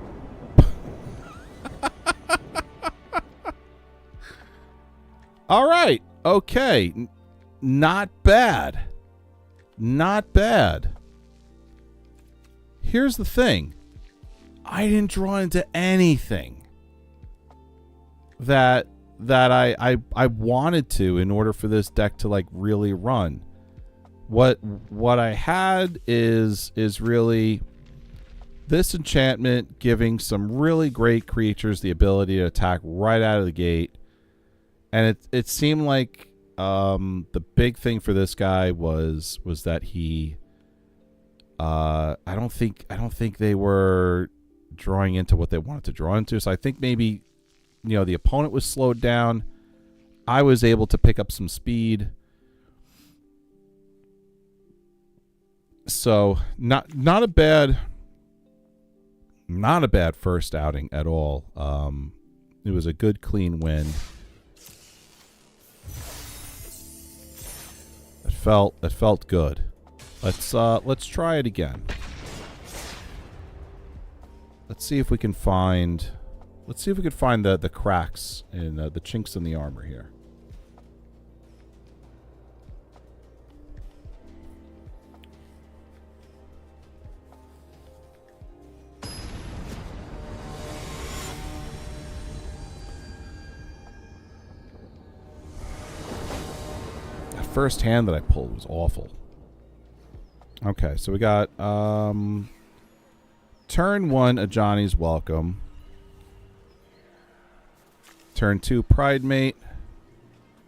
Alright, okay. Not bad. Not bad. Here's the thing. I didn't draw into anything that I wanted to in order for this deck to like really run. What I had is really this enchantment giving some really great creatures the ability to attack right out of the gate. And it seemed like the big thing for this guy was that he I don't think they were drawing into what they wanted to draw into. So I think maybe, you know, the opponent was slowed down. I was able to pick up some speed. So not a bad first outing at all. It was a good clean win. It felt good. Let's try it again. Let's see if we can find Let's see if we could find the cracks in the chinks in the armor here. That first hand that I pulled was awful. Okay, so we got turn 1, a Johnny's Welcome. Turn 2, Pride Mate.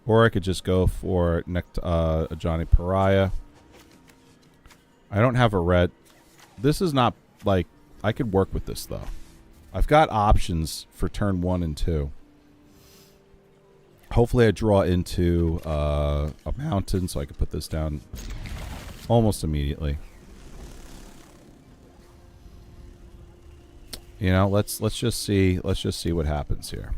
Or I could just go for a Johnny Pariah. I don't have a red. This is not like... I could work with this, though. I've got options for turn 1 and 2. Hopefully I draw into a mountain so I can put this down almost immediately. You know, let's just see what happens here.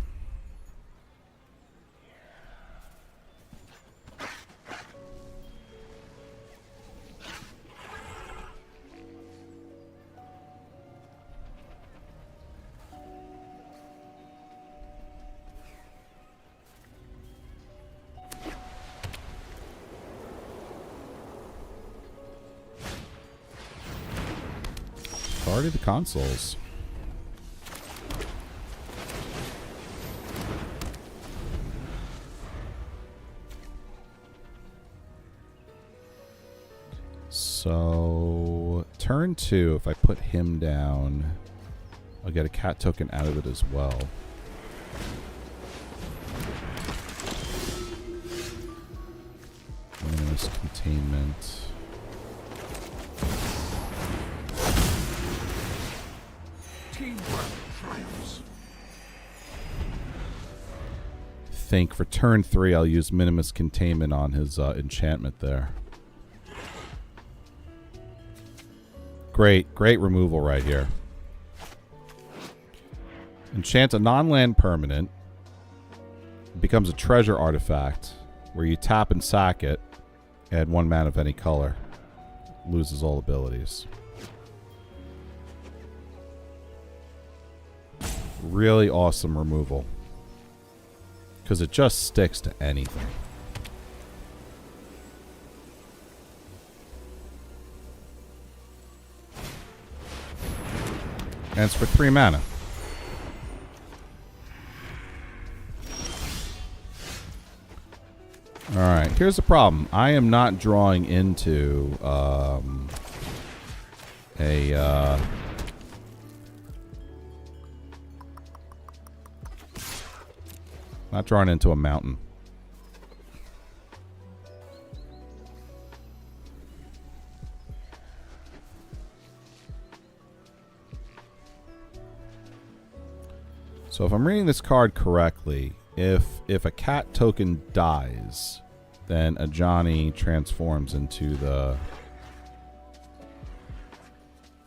Already the consoles. So turn 2, if I put him down, I'll get a cat token out of it as well. Minus containment. Think for turn 3 I'll use Minimus Containment on his enchantment there. Great removal right here. Enchant a non-land permanent. It becomes a treasure artifact where you tap and sack it, add 1 mana of any color. Loses all abilities. Really awesome removal. Because it just sticks to anything. And it's for 3 mana. Alright, here's the problem. I am not drawing into not drawing into a mountain. So if I'm reading this card correctly, if a cat token dies, then a Johnny transforms into the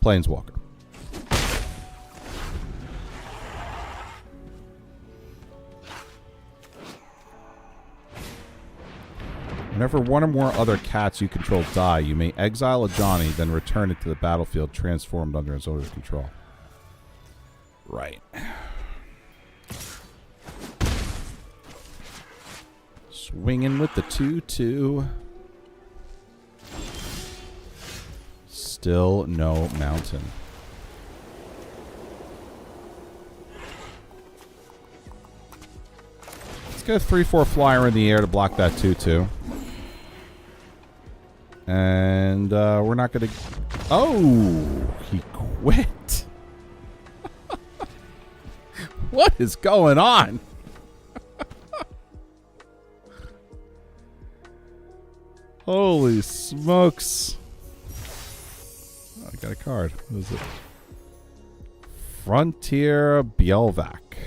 Planeswalker. Whenever one or more other cats you control die, you may exile a Johnny, then return it to the battlefield transformed under his owner's control. Right. Swinging with the 2/2. Still no mountain. Let's get a 3/4 flyer in the air to block that 2/2. And we're not going to... Oh! He quit. What is going on? Holy smokes. Oh, I got a card. What is it? Frontier Bielvac.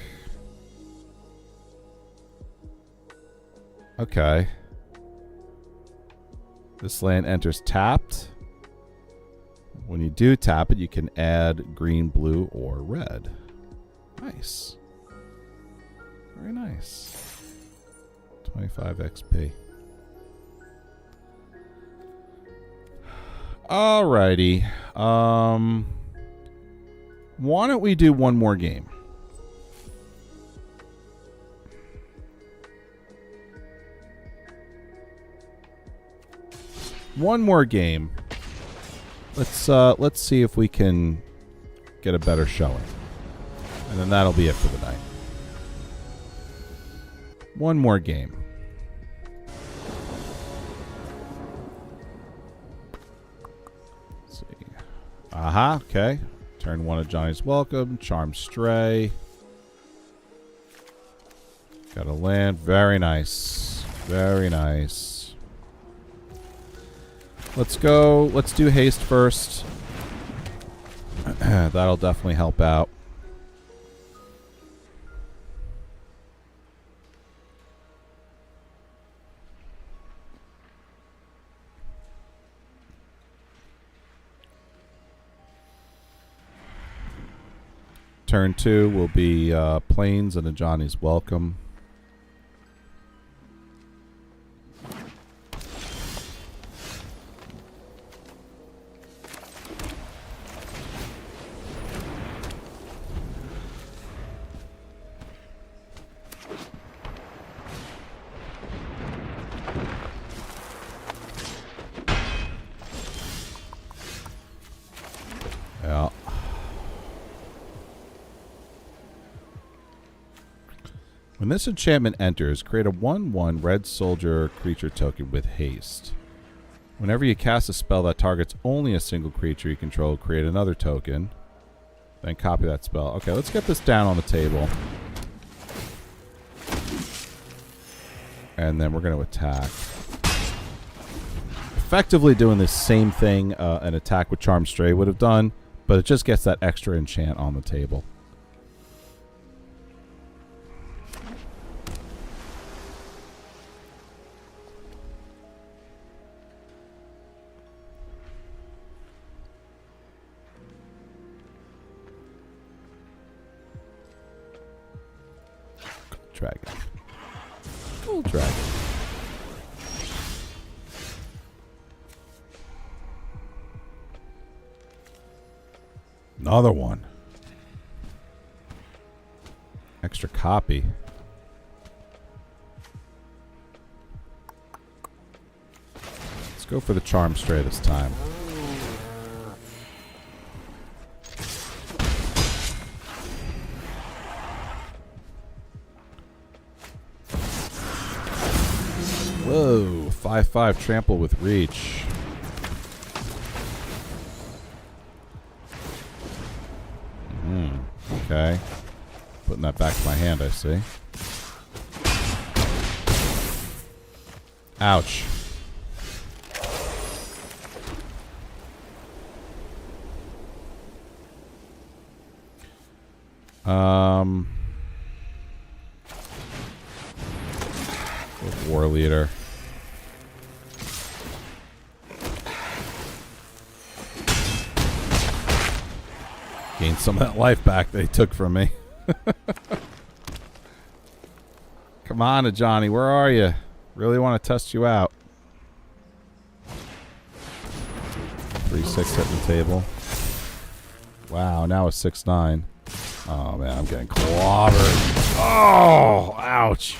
Okay. This land enters tapped. When you do tap it, you can add green, blue, or red. Nice. Very nice. 25 XP. Alrighty. Why don't we do one more game? One more game. Let's see if we can get a better showing. And then that'll be it for the night. One more game. Let's see. Aha, okay. Turn 1 of Johnny's Welcome. Charm Stray. Got a land. Very nice. Very nice. Let's go. Let's do haste first. That'll definitely help out. Turn 2 will be Plains and a Johnny's Welcome. Yeah. When this enchantment enters, create a 1/1 red soldier creature token with haste. Whenever you cast a spell that targets only a single creature you control, create another token. Then copy that spell. Okay, let's get this down on the table. And then we're going to attack. Effectively doing the same thing an attack with Charm Stray would have done, but it just gets that extra enchant on the table. Dragon. Gold dragon. Another one. Extra copy. Let's go for the Charm Stray this time. Whoa, 5/5 trample with reach. Okay. Putting that back to my hand, I see. Ouch. War Leader. Gained some of that life back they took from me. Come on, Johnny, where are you? Really want to test you out. 3/6 hitting the table. Wow, now a 6/9. Oh man, I'm getting clobbered. Oh, ouch.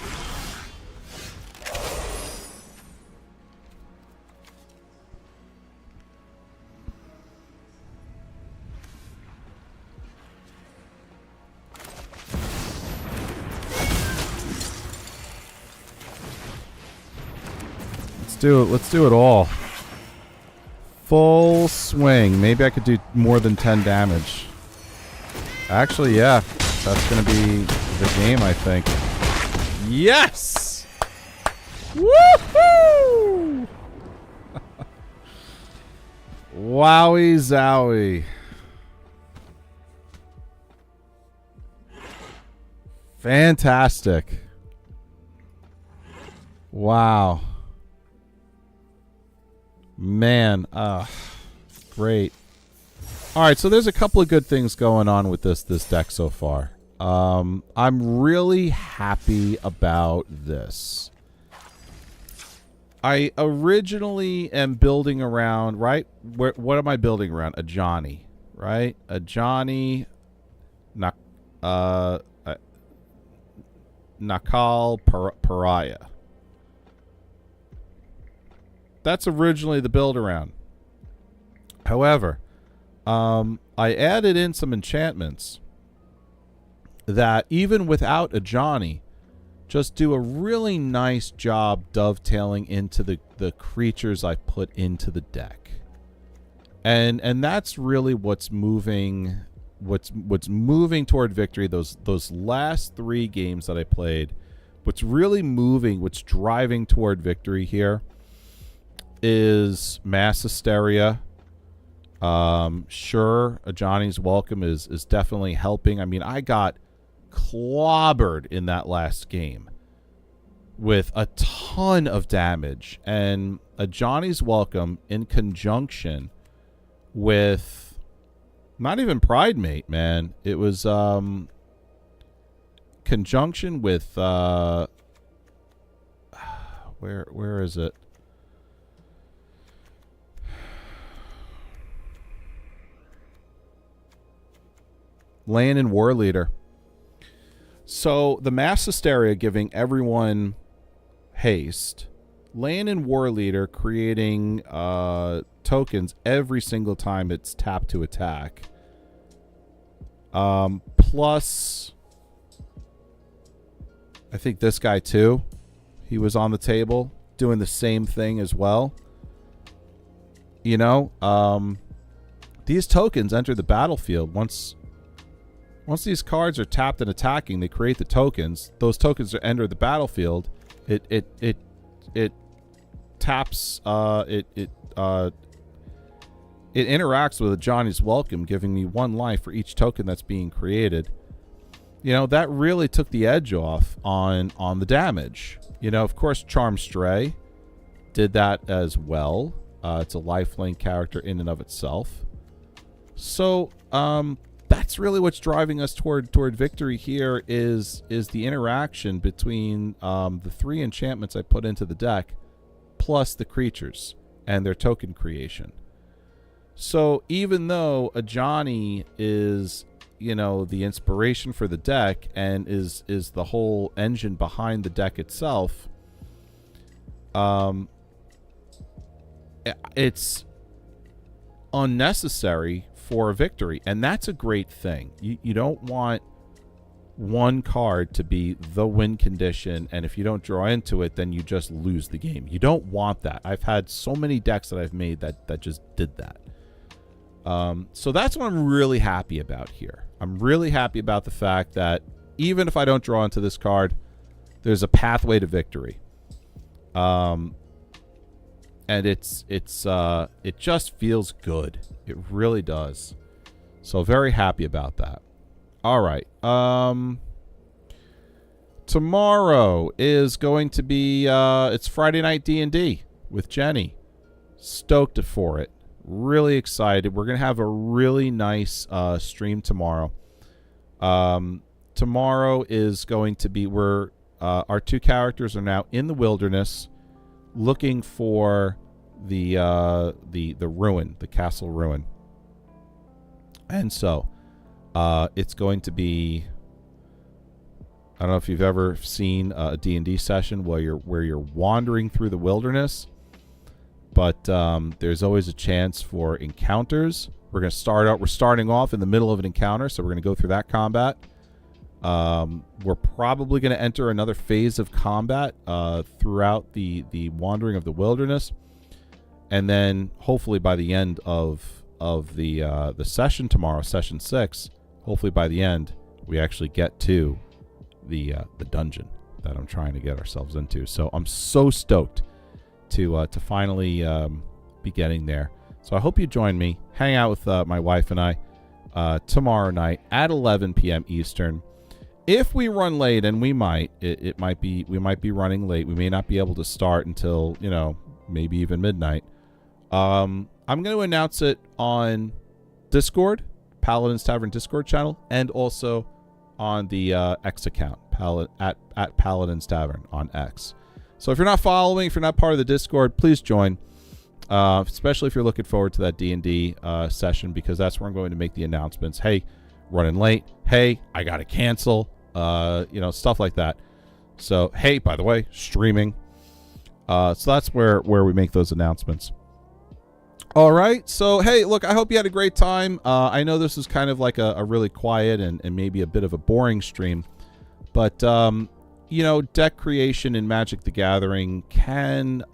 Let's do it all. Full swing. Maybe I could do more than 10 damage. Actually, yeah. That's going to be the game, I think. Yes! Woohoo! Wowie zowie. Fantastic. Wow. Man, great. All right, so there's a couple of good things going on with this deck so far. I'm really happy about this. I originally am building around, right? What am I building around? A Johnny, right? A Johnny, Nakal Pariah. that's originally the build around. However, I added in some enchantments that even without a Johnny, just do a really nice job dovetailing into the creatures I put into the deck. And that's really what's moving toward victory. Those last 3 games that I played, what's really moving, what's driving toward victory here is mass hysteria. Sure, a Johnny's Welcome is definitely helping. I mean, I got clobbered in that last game with a ton of damage, and a Johnny's Welcome in conjunction with not even Pride Mate, man. It was conjunction with where is it? Land and War Leader. So the mass hysteria giving everyone haste. Land and War Leader creating tokens every single time it's tapped to attack. Plus, I think this guy too. He was on the table doing the same thing as well. You know, these tokens enter the battlefield once these cards are tapped and attacking. They create the tokens. Those tokens enter the battlefield. It taps. It interacts with a Johnny's Welcome, giving me 1 life for each token that's being created. You know, that really took the edge off on the damage. You know, of course, Charm Stray did that as well. It's a lifelink character in and of itself. So, that's really what's driving us toward victory here is the interaction between the 3 enchantments I put into the deck plus the creatures and their token creation. So even though a Johnny is, you know, the inspiration for the deck and is the whole engine behind the deck itself, it's unnecessary for a victory, and that's a great thing. You don't want one card to be the win condition, and if you don't draw into it, then you just lose the game. You don't want that. I've had so many decks that I've made that just did that. So that's what I'm really happy about here. I'm really happy about the fact that even if I don't draw into this card, there's a pathway to victory. And it just feels good. It really does. So very happy about that. All right. Tomorrow is going to be it's Friday night D&D with Jenny. Stoked for it. Really excited. We're going to have a really nice stream tomorrow. Tomorrow is going to be our 2 characters are now in the wilderness looking for the ruin, the castle ruin. And so it's going to be, I don't know if you've ever seen a D&D session where you're wandering through the wilderness, but there's always a chance for encounters. We're starting off in the middle of an encounter, so we're going to go through that combat. We're probably going to enter another phase of combat throughout the wandering of the wilderness, and then hopefully by the end of the session tomorrow, session 6, hopefully by the end we actually get to the dungeon that I'm trying to get ourselves into. So I'm so stoked to finally be getting there. So I hope you join me, hang out with my wife and I tomorrow night at 11 p.m. Eastern. If we run late, and we might be running late. We may not be able to start until, maybe even midnight. I'm going to announce it on Discord, Paladin's Tavern Discord channel, and also on the X account, at Paladin's Tavern on X. So if you're not following, if you're not part of the Discord, please join. Especially if you're looking forward to that D&D session, because that's where I'm going to make the announcements. Hey, running late. Hey, I got to cancel. Stuff like that. So, hey, by the way, streaming. So that's where we make those announcements. All right. So, hey, look, I hope you had a great time. I know this is kind of like a really quiet and maybe a bit of a boring stream. But, deck creation in Magic the Gathering can...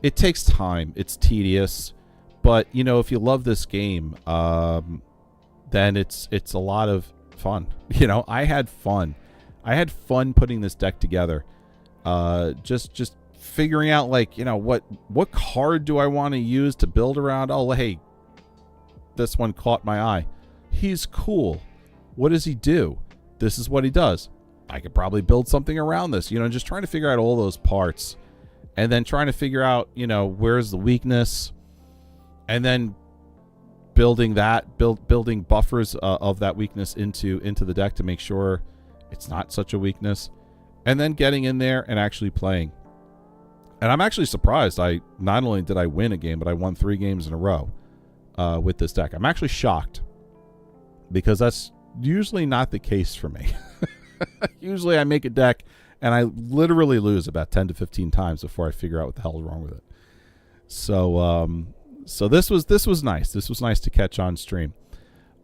it takes time. It's tedious. But, if you love this game, then it's a lot of fun. I had fun. I had fun putting this deck together. Just figuring out, like, what card do I want to use to build around? Oh, hey, this one caught my eye. He's cool. What does he do? This is what he does. I could probably build something around this. Just trying to figure out all those parts. And then trying to figure out, where's the weakness. And then building buffers of that weakness into the deck to make sure it's not such a weakness. And then getting in there and actually playing. And I'm actually surprised. Not only did I win a game, but I won 3 games in a row with this deck. I'm actually shocked because that's usually not the case for me. Usually I make a deck and I literally lose about 10 to 15 times before I figure out what the hell is wrong with it. So this was nice. This was nice to catch on stream.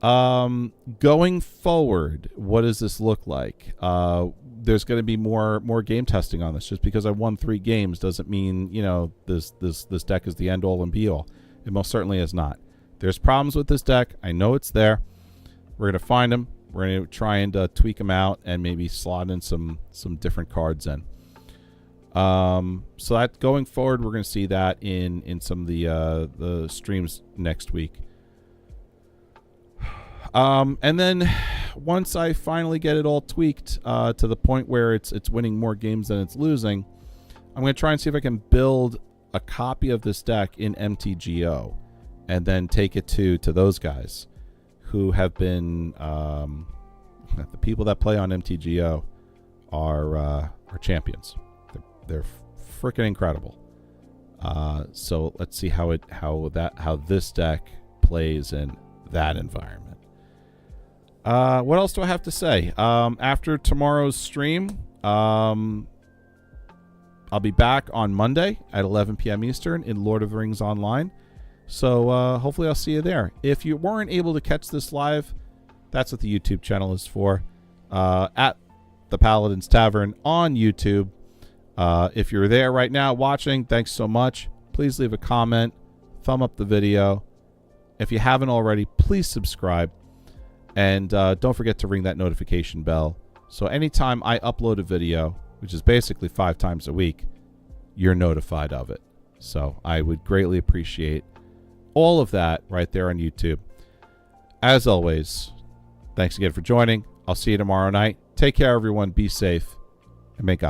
Going forward, what does this look like? There's going to be more game testing on this. Just because I won 3 games doesn't mean this deck is the end all and be all. It most certainly is not. There's problems with this deck. I know it's there. We're going to find them. We're going to try and tweak them out and maybe slot in some different cards in. So that going forward, we're going to see that in some of the streams next week. And then once I finally get it all tweaked to the point where it's winning more games than it's losing, I'm going to try and see if I can build a copy of this deck in MTGO and then take it to those guys who have been the people that play on MTGO are champions. They're freaking incredible. So let's see how this deck plays in that environment. What else do I have to say? After tomorrow's stream, I'll be back on Monday at 11 p.m. Eastern in Lord of the Rings Online. So hopefully I'll see you there. If you weren't able to catch this live, that's what the YouTube channel is for. At the Paladin's Tavern on YouTube. If you're there right now watching, thanks so much. Please leave a comment, thumb up the video. If you haven't already, please subscribe. And don't forget to ring that notification bell. So anytime I upload a video, which is basically 5 times a week, you're notified of it. So I would greatly appreciate all of that right there on YouTube. As always, thanks again for joining. I'll see you tomorrow night. Take care, everyone. Be safe. And make up.